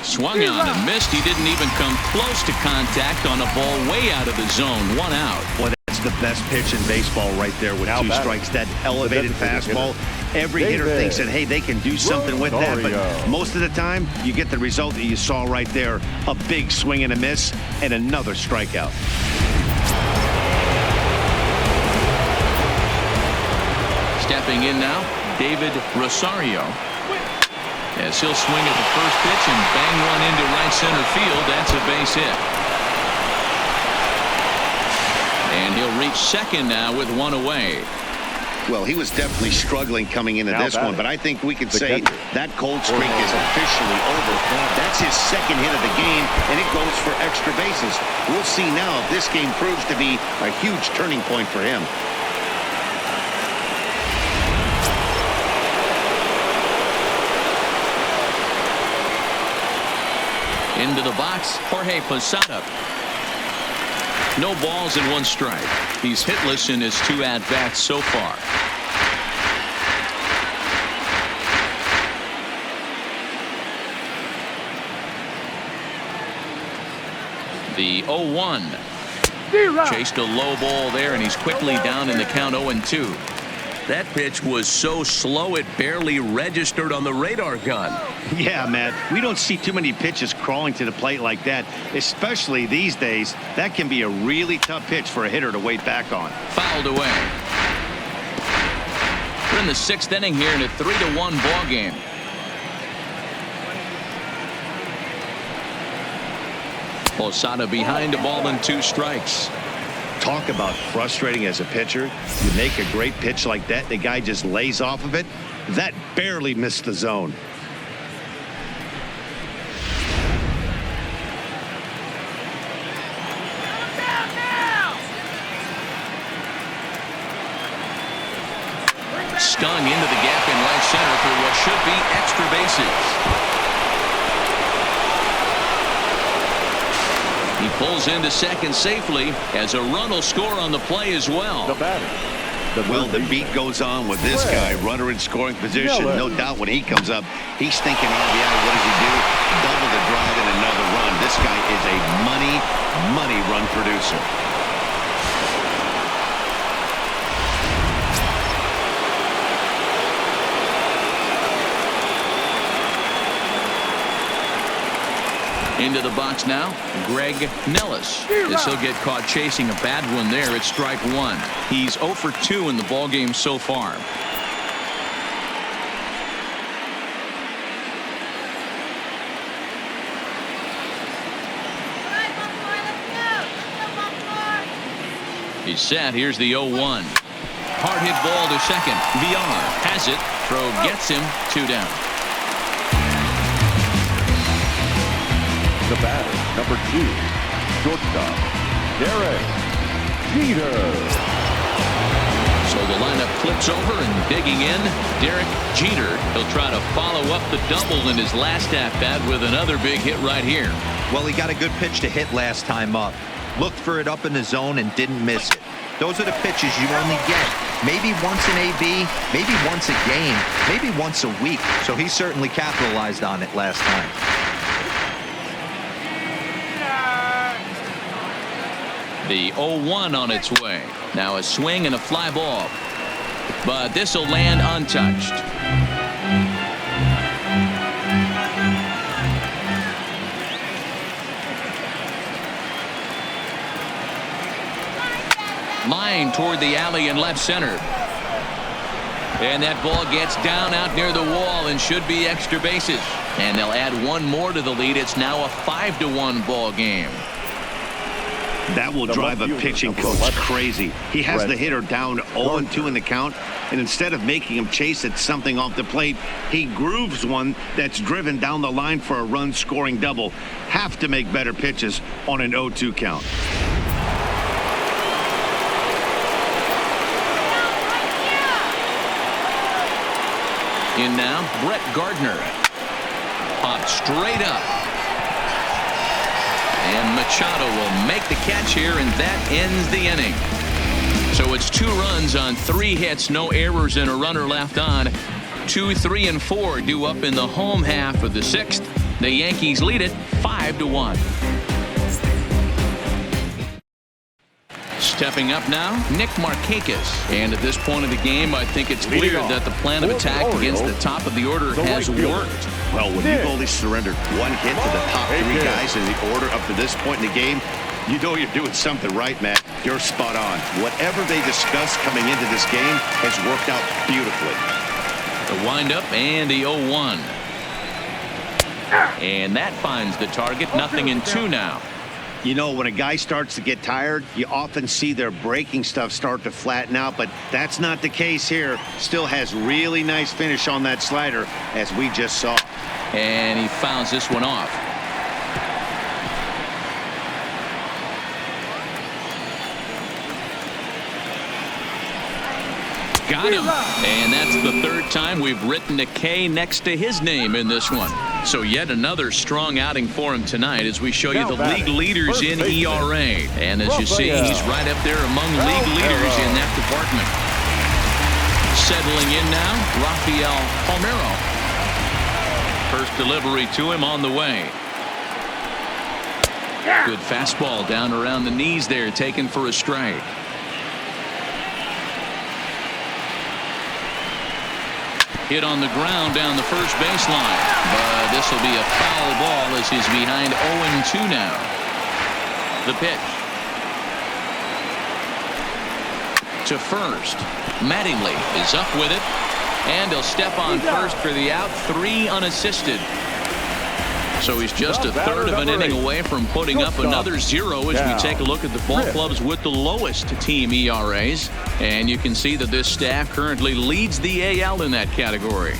Swung on and missed. He didn't even come close to contact on a ball way out of the zone. 1 out. Boy, that's the best pitch in baseball right there with Now 2 batting. strikes. That elevated fastball. Every hitter David thinks that, hey, they can do something with that. But most of the time, you get the result that you saw right there. A big swing and a miss and another strikeout. Stepping in now, David Rosario. As he'll swing at the first pitch and bang one into right center field. That's a base hit. And he'll reach second now with 1 away. Well, he was definitely struggling coming into Now this one, batting. but I think we could The say catcher. that cold streak is officially over. That's his second hit of the game, and it goes for extra bases. We'll see now if this game proves to be a huge turning point for him. Into the box, Jorge Posada. No balls and 1 strike. He's hitless in his 2 at-bats so far. The 0-1. Chased a low ball there, and he's quickly down in the count 0-2. That pitch was so slow it barely registered on the radar gun. Yeah, Matt, we don't see too many pitches crawling to the plate like that, especially these days. That can be a really tough pitch for a hitter to wait back on. Fouled away. We're in the 6th inning here in a 3-1 ball game. Posada behind a ball and 2 strikes. Talk about frustrating as a pitcher. You make a great pitch like that, the guy just lays off of it. That barely missed the zone. Stung into the gap in right center for what should be extra bases. He pulls into second safely as a run will score on the play as well. The batter. Well, the beat goes on with this guy. Runner in scoring position. No doubt when he comes up, he's thinking RBI. What does he do? Double the drive and another run. This guy is a money run producer. Into the box now, Greg Nellis. As he'll get caught chasing a bad one there at strike 1. He's 0 for 2 in the ballgame so far. He's set. Here's the 0-1. Hard hit ball to second. VR has it. Throw gets him. 2 down. The batter, number 2, shortstop, Derek Jeter. So the lineup flips over and digging in, Derek Jeter. He'll try to follow up the double in his last at-bat with another big hit right here. Well, he got a good pitch to hit last time up. Looked for it up in the zone and didn't miss it. Those are the pitches you only get. Maybe once an AB, maybe once a game, maybe once a week. So he certainly capitalized on it last time. The 0-1 on its way. Now a swing and a fly ball. But this will land untouched. Line toward the alley in left center. And that ball gets down out near the wall and should be extra bases. And they'll add 1 more to the lead. It's now a 5-1 ball game. That will drive a pitching coach crazy. He has the hitter down 0-2 in the count, and instead of making him chase at something off the plate, he grooves one that's driven down the line for a run-scoring double. Have to make better pitches on an 0-2 count. In now, Brett Gardner. Popped straight up. And Machado will make the catch here, and that ends the inning. So it's 2 runs on 3 hits, no errors, and a runner left on. 2, 3, and 4 due up in the home half of the 6th. The Yankees lead it 5-1. Stepping up now, Nick Markakis. And at this point of the game, I think it's clear that the plan of attack against the top of the order has worked. Well, when you've only surrendered one hit to the top three guys in the order up to this point in the game, you know you're doing something right, Matt. You're spot on. Whatever they discussed coming into this game has worked out beautifully. The windup and the 0-1. And that finds the target. 0-2 now. You know, when a guy starts to get tired, you often see their breaking stuff start to flatten out, but that's not the case here. Still has really nice finish on that slider, as we just saw. And he fouls this one off. Got him. And that's the third time we've written a K next to his name in this one. So yet another strong outing for him tonight as we show you the league leaders in ERA. And as you see, he's right up there among league leaders in that department. Settling in now, Rafael Palmeiro. First delivery to him on the way. Good fastball down around the knees there, taken for a strike. Hit on the ground down the first baseline. But this will be a foul ball as he's behind 0-2 now. The pitch. To first. Mattingly is up with it. And he'll step on first for the out. 3 unassisted. So he's just a third of an inning away from putting up another 0 as we take a look at the ball clubs with the lowest team ERAs. And you can see that this staff currently leads the AL in that category.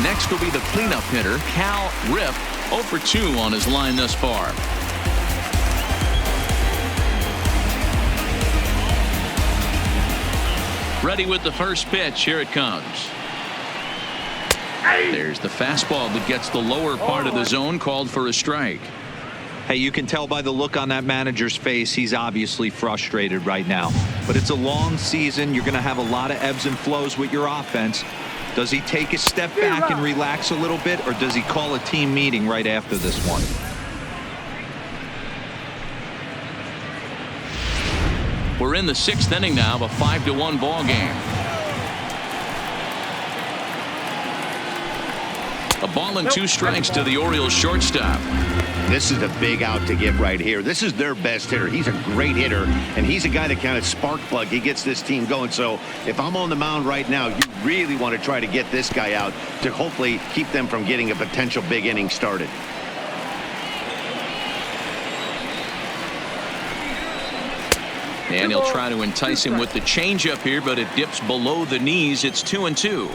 Next will be the cleanup hitter, Cal Riff, 0 for 2 on his line thus far. Ready with the first pitch. Here it comes. There's the fastball that gets the lower part of the zone, called for a strike. Hey, you can tell by the look on that manager's face, he's obviously frustrated right now. But it's a long season. You're going to have a lot of ebbs and flows with your offense. Does he take a step back and relax a little bit, or does he call a team meeting right after this one? We're in the 6th inning now of a 5-1 ball game. A ball and 2 strikes to the Orioles shortstop. This is a big out to get right here. This is their best hitter. He's a great hitter, and he's a guy that kind of spark plug. He gets this team going. So if I'm on the mound right now, you really want to try to get this guy out to hopefully keep them from getting a potential big inning started. And he'll try to entice him with the changeup here, but it dips below the knees. It's 2-2.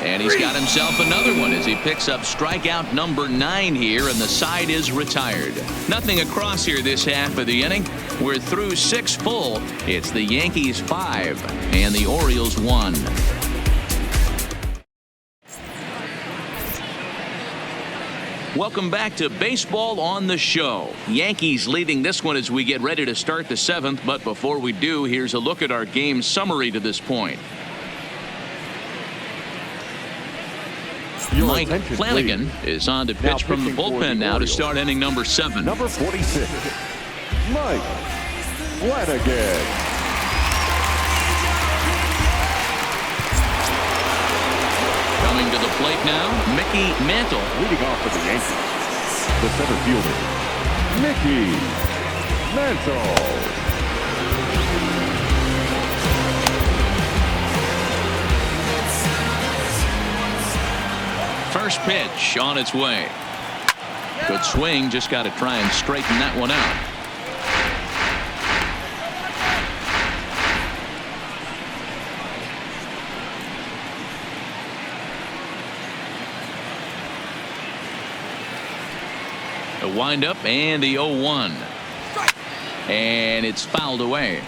And he's got himself another one as he picks up strikeout number 9 here, and the side is retired. Nothing across here this half of the inning. We're through 6 full. It's the Yankees 5 and the Orioles 1. Welcome back to Baseball on the Show. Yankees leading this one as we get ready to start the 7th. But before we do, here's a look at our game summary to this point. Mike Flanagan is on to pitch from the bullpen now to start inning number 7. Number 46, Mike Flanagan. Coming to the plate now, Mickey Mantle. Leading off for the Yankees, the center fielder, Mickey Mantle. First pitch on its way. Good swing, just got to try and straighten that one out. The windup and the 0-1. And it's fouled away.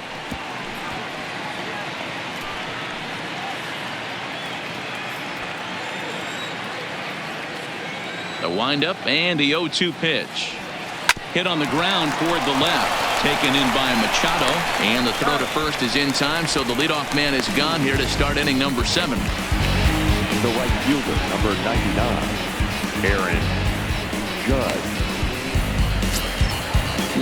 The windup and the 0-2 pitch. Hit on the ground toward the left. Taken in by Machado. And the throw to first is in time, so the leadoff man is gone here to start inning number 7. The right fielder, number 99, Aaron Judge.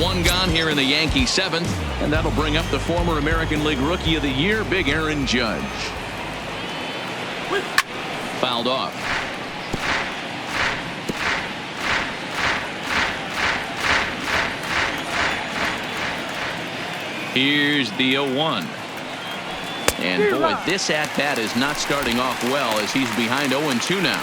One gone here in the Yankee seventh, and that'll bring up the former American League Rookie of the Year, Big Aaron Judge. Fouled off. Here's the 0-1. And boy, this at-bat is not starting off well as he's behind 0-2 now.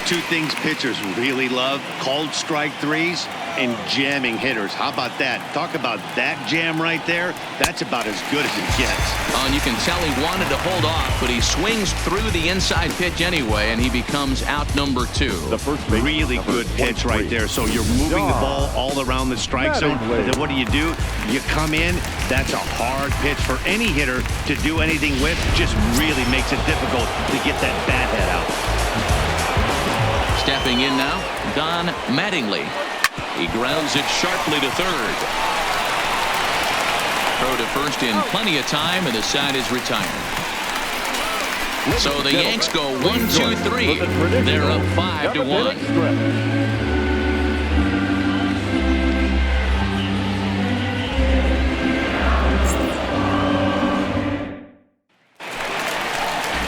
Two things pitchers really love: called strike threes and jamming hitters. How about that? Talk about that jam right there. That's about as good as it gets. Oh, and you can tell he wanted to hold off, but he swings through the inside pitch anyway, and he becomes out number 2. The first base, really good pitch right there. So you're moving the ball all around the strike zone. And then what do? You come in. That's a hard pitch for any hitter to do anything with. Just really makes it difficult to get that bat head out. Stepping in now, Don Mattingly. He grounds it sharply to third. Throw to first in plenty of time, and the side is retired. So the Yanks go 1-2-3. They're up 5-1.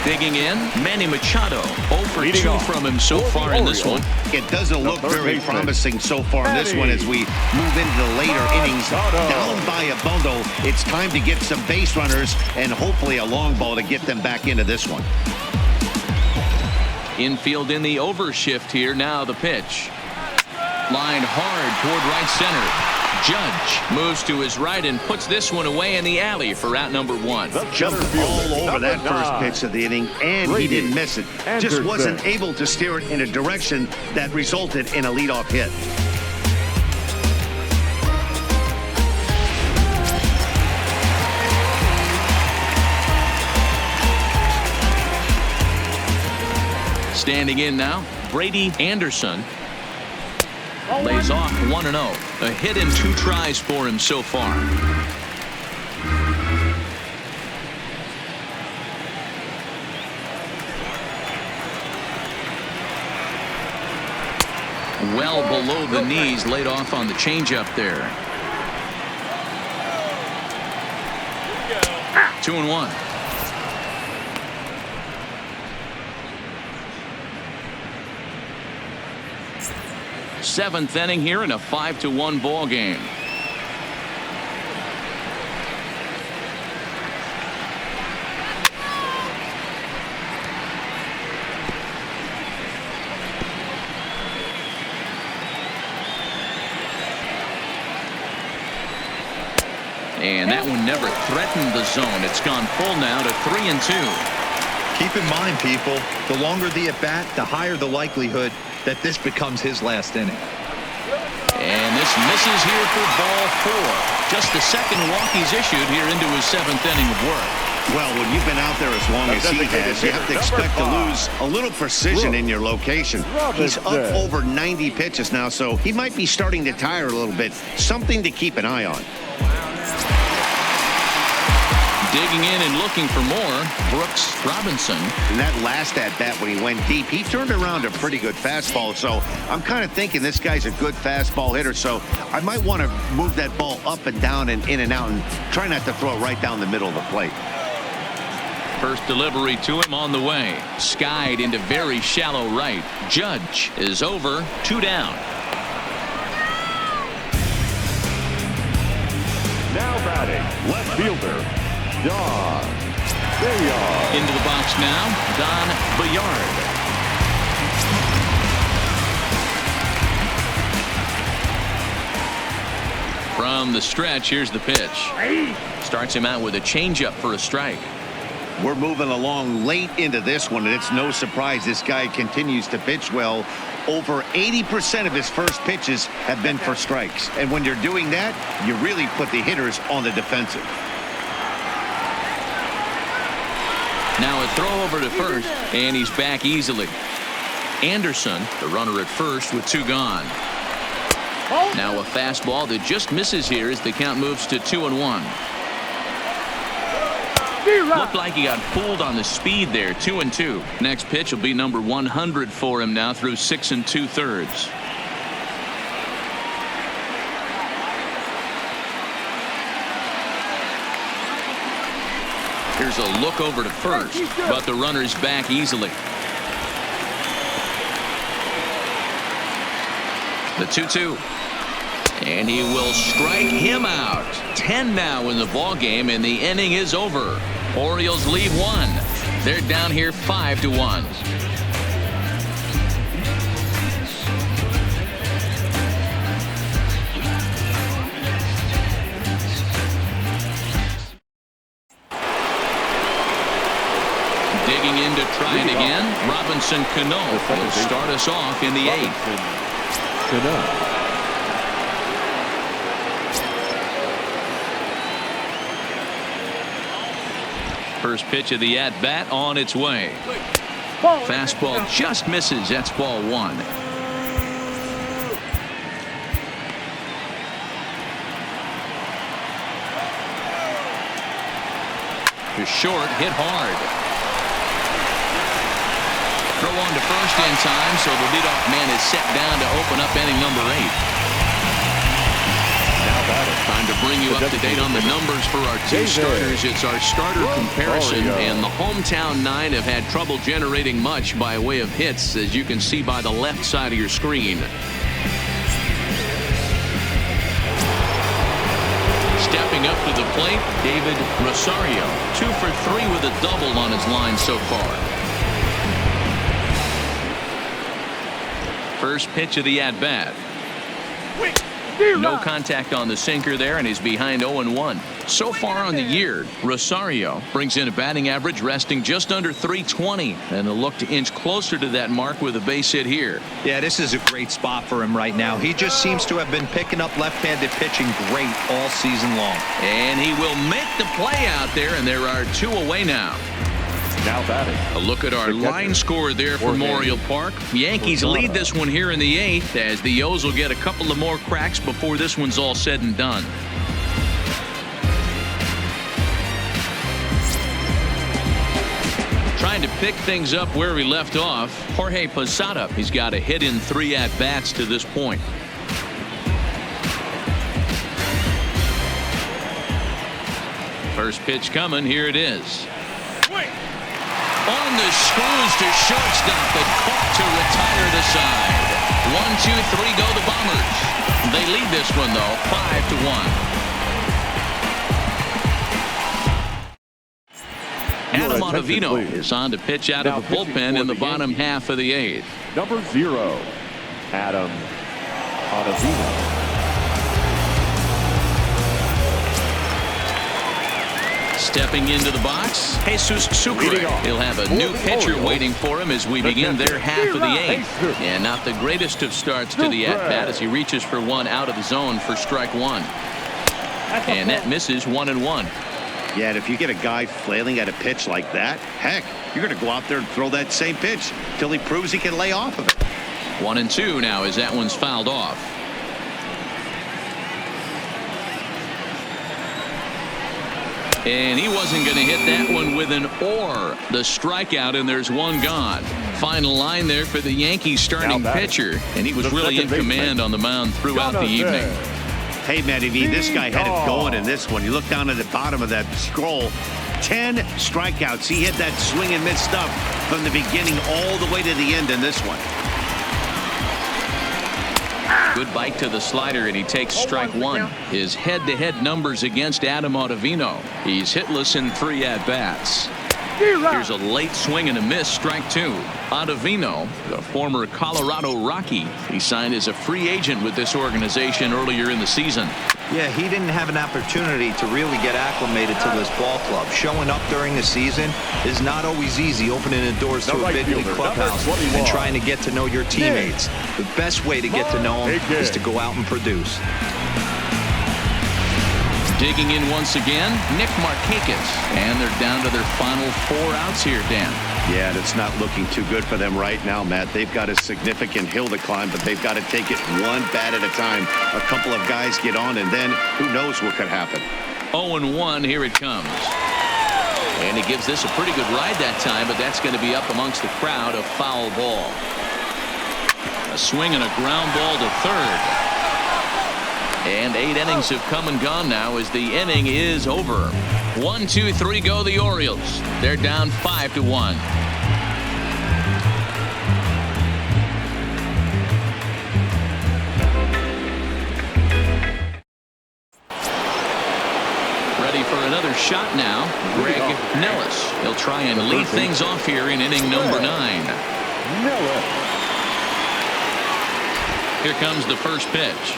Digging in, Manny Machado. 0 for 2 from him so far in this one. It doesn't look very promising so far in this one as we move into the later innings. Down by a bundle, it's time to get some base runners and hopefully a long ball to get them back into this one. Infield in the overshift here. Now the pitch. Lined hard toward right center. Judge moves to his right and puts this one away in the alley for out number 1. Jumped all over that first pitch of the inning, and he didn't miss it. Just wasn't able to steer it in a direction that resulted in a leadoff hit. Standing in now, Brady Anderson. Lays off 1-0. A hit in 2 tries for him so far. Well below the knees, laid off on the changeup there. 2-1. Seventh inning here in a 5-1 ball game. And that one never threatened the zone. It's gone full now to 3-2. Keep in mind, people, the longer the at-bat, the higher the likelihood that this becomes his last inning. And this misses here for ball 4. Just the second walk he's issued here into his 7th inning of work. Well, when you've been out there as long as he has, you have to expect to lose a little precision in your location. He's up over 90 pitches now, so he might be starting to tire a little bit. Something to keep an eye on. Digging in and looking for more, Brooks Robinson. In that last at-bat when he went deep, he turned around a pretty good fastball. So I'm kind of thinking this guy's a good fastball hitter. So I might want to move that ball up and down and in and out and try not to throw it right down the middle of the plate. First delivery to him on the way. Skied into very shallow right. Judge is over, 2 down. Now batting, left fielder, Don Bayard. Into the box now, Don Bayard. From the stretch, here's the pitch. Starts him out with a changeup for a strike. We're moving along late into this one, and it's no surprise this guy continues to pitch well. Over 80% of his first pitches have been for strikes. And when you're doing that, you really put the hitters on the defensive. Now a throw over to first, and he's back easily. Anderson, the runner at first with 2 gone. Now a fastball that just misses here as the count moves to 2-1. Looked like he got fooled on the speed there. 2-2. Next pitch will be number 100 for him now through 6 2/3. Here's a look over to first, but the runner's back easily. The 2-2. And he will strike him out. 10 now in the ball game, and the inning is over. Orioles lead 1. They're down here 5-1. Digging in to try it again. Robinson Cano will start us off in the 8th. First pitch of the at-bat on its way. Fastball just misses. That's ball 1. To short, hit hard. Throw on to first in time, so the leadoff man is set down to open up inning number 8. Time to bring you up to date on the numbers for our two starters. It's our starter comparison, and the hometown 9 have had trouble generating much by way of hits, as you can see by the left side of your screen. Stepping up to the plate, David Rosario. 2 for 3 with a double on his line so far. First pitch of the at-bat. No contact on the sinker there, and he's behind 0-1. So far on the year, Rosario brings in a batting average resting just under .320, and a look to inch closer to that mark with a base hit here. Yeah, this is a great spot for him right now. He just seems to have been picking up left-handed pitching great all season long. And he will make the play out there, and there are 2 away now. Now batting. A look at our line score there for Memorial Park. Yankees lead this one here in the 8th, as the O's will get a couple of more cracks before this one's all said and done. Trying to pick things up where we left off, Jorge Posada. He's got a hit in 3 at-bats to this point. First pitch coming. Here it is. On the screws to shortstop, but caught to retire the side. 1, 2, 3 go the Bombers. They lead this one, though, 5-1. Adam Ottavino is on to pitch out of the bullpen in the bottom half of the 8th. Number 0, Adam Ottavino. Stepping into the box, Jesus Sucre. He'll have a new pitcher waiting for him as we begin their half of the 8th. And not the greatest of starts to the at-bat as he reaches for one out of the zone for strike 1. And that misses 1-1. Yeah, and if you get a guy flailing at a pitch like that, heck, you're going to go out there and throw that same pitch till he proves he can lay off of it. 1-2 now as that one's fouled off. And he wasn't going to hit that one with an or. The strikeout, and there's one gone. Final line there for the Yankees starting pitcher, and he was really in command on the mound throughout the evening. Hey, Matty V, this guy had it going in this one. You look down at the bottom of that scroll. 10 strikeouts. He hit that swing and miss stuff from the beginning all the way to the end in this one. Good bite to the slider, and he takes strike 1. His head-to-head numbers against Adam Ottavino. He's hitless in 3 at-bats. Here's a late swing and a miss, strike 2. Ottavino, the former Colorado Rocky. He signed as a free agent with this organization earlier in the season. Yeah, he didn't have an opportunity to really get acclimated to this ball club. Showing up during the season is not always easy, opening the doors to a big league clubhouse and trying to get to know your teammates. The best way to get to know them is to go out and produce. Digging in once again, Nick Markakis. And they're down to their final 4 outs here, Dan. Yeah, and it's not looking too good for them right now, Matt. They've got a significant hill to climb, but they've got to take it one bat at a time. A couple of guys get on, and then who knows what could happen. 0-1, here it comes. And he gives this a pretty good ride that time, but that's going to be up amongst the crowd, a foul ball. A swing and a ground ball to third. And 8 innings have come and gone now as the inning is over. 1, 2, 3 go the Orioles. They're down 5-1. Ready for another shot now. Greg Nellis. He'll try and lead things off here in inning number 9. Here comes the first pitch.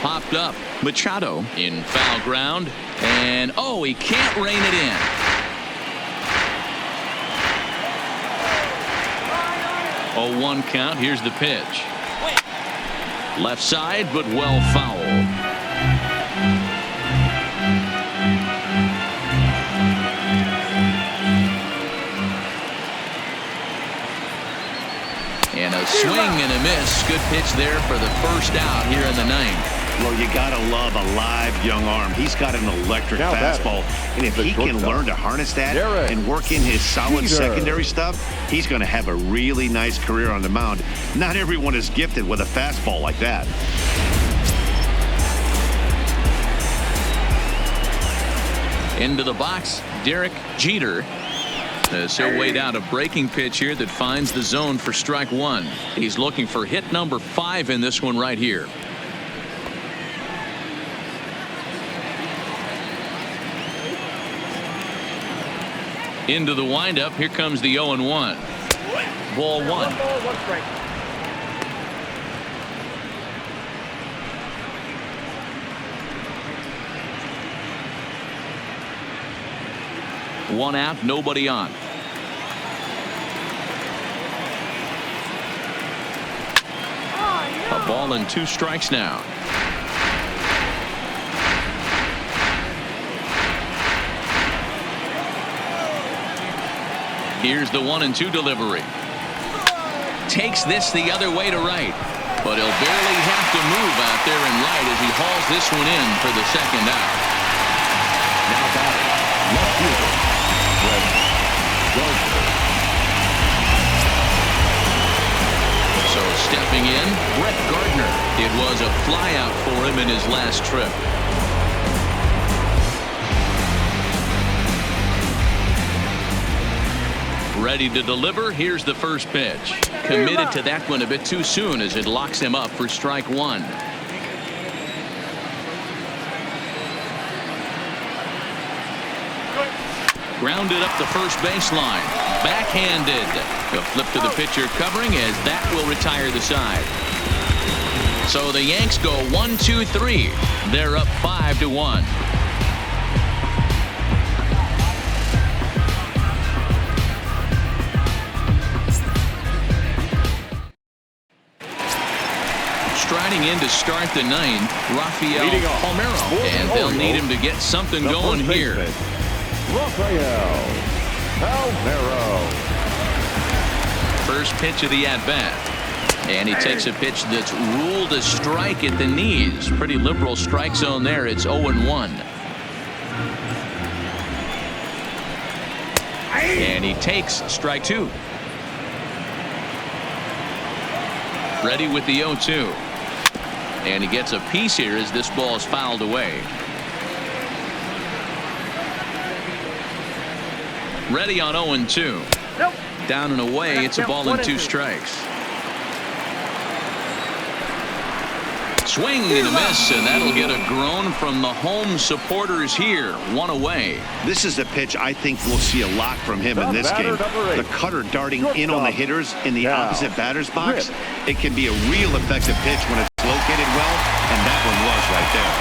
Popped up. Machado in foul ground. And oh, he can't rein it in. Oh, 1 count. Here's the pitch. Left side, but well fouled. And a swing and a miss. Good pitch there for the first out here in the 9th. Well, you got to love a live young arm. He's got an electric fastball. And if he can learn to harness that and work in his solid secondary stuff, he's going to have a really nice career on the mound. Not everyone is gifted with a fastball like that. Into the box, Derek Jeter. He'll wait out a breaking pitch here that finds the zone for strike 1. He's looking for hit number 5 in this one right here. Into the windup. Here comes the 0-1. Ball 1. 1 ball, 1 strike. One out, nobody on. A ball and 2 strikes now. Here's the 1-2 delivery. Takes this the other way to right, but he'll barely have to move out there in right as he hauls this one in for the second out. Now batting, left fielder, Gardner. So stepping in, Brett Gardner. It was a flyout for him in his last trip. Ready to deliver. Here's the first pitch. Committed to that one a bit too soon as it locks him up for strike 1. Grounded up the first baseline. Backhanded. He'll flip to the pitcher covering as that will retire the side. So the Yanks go 1, 2, 3. They're up 5-1. Striding in to start the 9th, Rafael Palmeiro, and they'll need him to get something going here. Rafael Palmeiro. First pitch of the at-bat. And he takes a pitch that's ruled a strike at the knees. Pretty liberal strike zone there. It's 0-1. And he takes strike 2. Ready with the 0-2. And he gets a piece here as this ball is fouled away. Ready on 0-2. Nope. Down and away. It's a ball and 2 strikes. Swing and a miss, and that'll get a groan from the home supporters here. 1 away. This is a pitch I think we'll see a lot from him in this game. The cutter darting in on the hitters in the opposite batter's box. It can be a real effective pitch when it's located well, and that one was right there.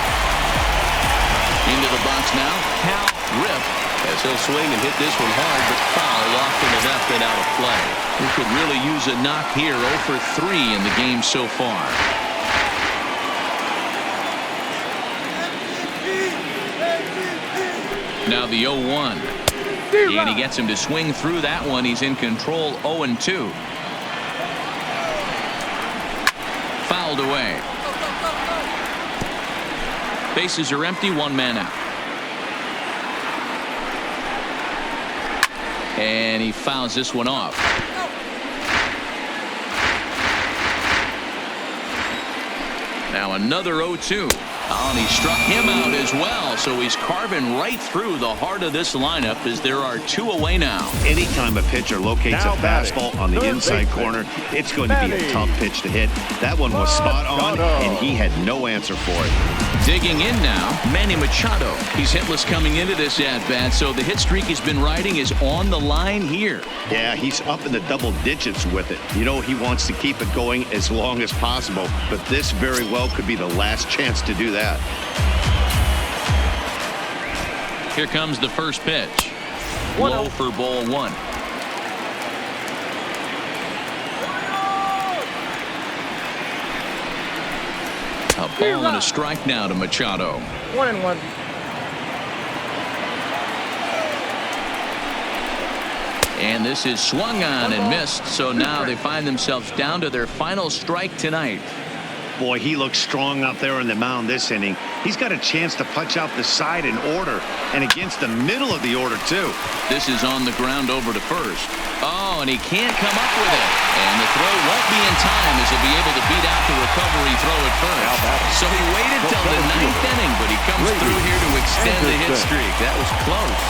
Into the box now, Cal Rip, as he'll swing and hit this one hard, but foul off to the left and out of play. He could really use a knock here. 0 for 3 in the game so far. Now the 0-1. And he gets him to swing through that one. He's in control. 0-2. Fouled away. Bases are empty. 1 man out. And he fouls this one off. Now another 0-2. Oh, and he struck him out as well. So he's carving right through the heart of this lineup as there are 2 away now. Anytime a pitcher locates a fastball on the inside corner, it's going to be a tough pitch to hit. That one was spot on, and he had no answer for it. Digging in now, Manny Machado. He's hitless coming into this at-bat, so the hit streak he's been riding is on the line here. Yeah, he's up in the double digits with it. You know, he wants to keep it going as long as possible, but this very well could be the last chance to do that. Here comes the first pitch. Low for ball 1. A ball and a strike now to Machado. 1-1. And this is swung on and missed, so now they find themselves down to their final strike tonight. Boy, he looks strong out there on the mound this inning. He's got a chance to punch out the side in order, and against the middle of the order, too. This is on the ground over to first. Oh, and he can't come up with it. And the throw won't be in time as he'll be able to beat out the recovery throw at first. So he waited till the 9th inning, but he comes through here to extend the hit streak. That was close.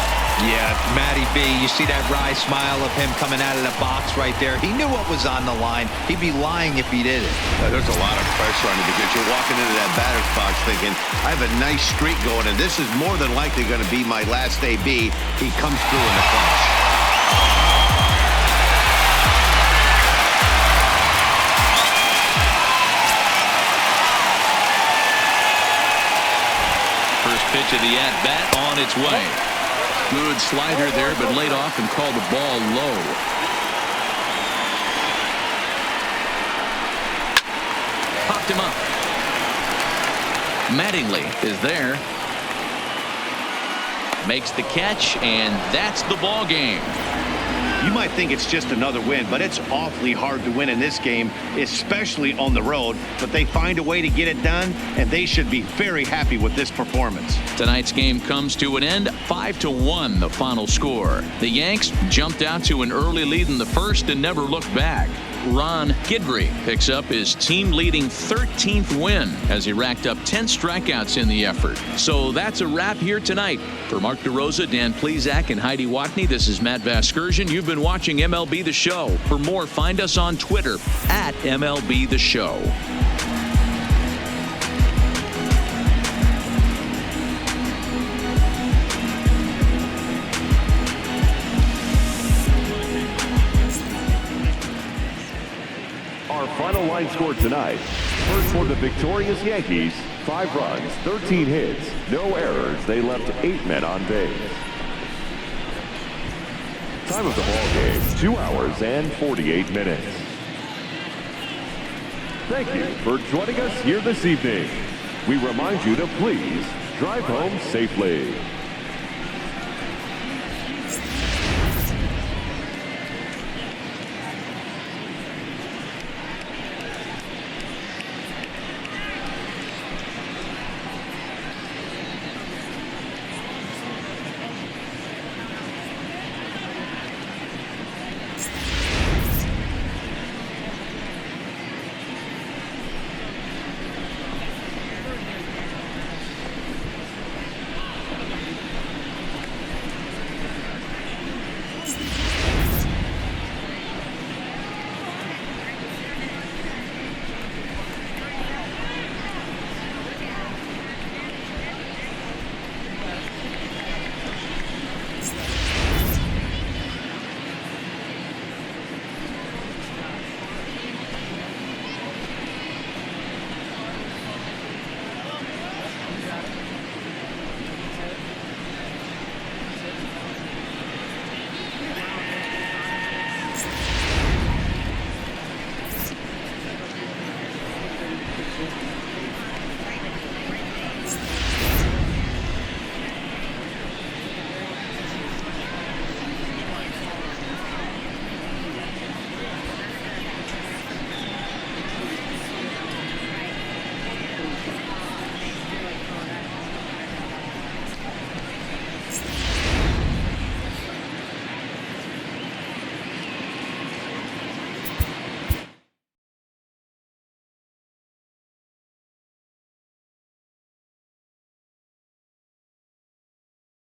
Yeah, Matty B, you see that wry smile of him coming out of the box right there. He knew what was on the line. He'd be lying if he didn't. There's a lot of pressure on you because you're walking into that batter's box thinking, I have a nice streak going, and this is more than likely going to be my last AB. He comes through in the clutch. First pitch of the at-bat on its way. Good slider there, but laid off and called the ball low. Popped him up. Mattingly is there. Makes the catch, and that's the ball game. You might think it's just another win, but it's awfully hard to win in this game, especially on the road. But they find a way to get it done, and they should be very happy with this performance. Tonight's game comes to an end, 5-1 the final score. The Yanks jumped out to an early lead in the first and never looked back. Ron Guidry picks up his team-leading 13th win as he racked up 10 strikeouts in the effort. So that's a wrap here tonight. For Mark DeRosa, Dan Plezak, and Heidi Watney, this is Matt Vasgersian. You've been watching MLB The Show. For more, find us on Twitter at MLB The Show. Final line score tonight. First for the victorious Yankees, 5 runs, 13 hits, no errors. They left 8 men on base. Time of the ball game, 2 hours and 48 minutes. Thank you for joining us here this evening. We remind you to please drive home safely.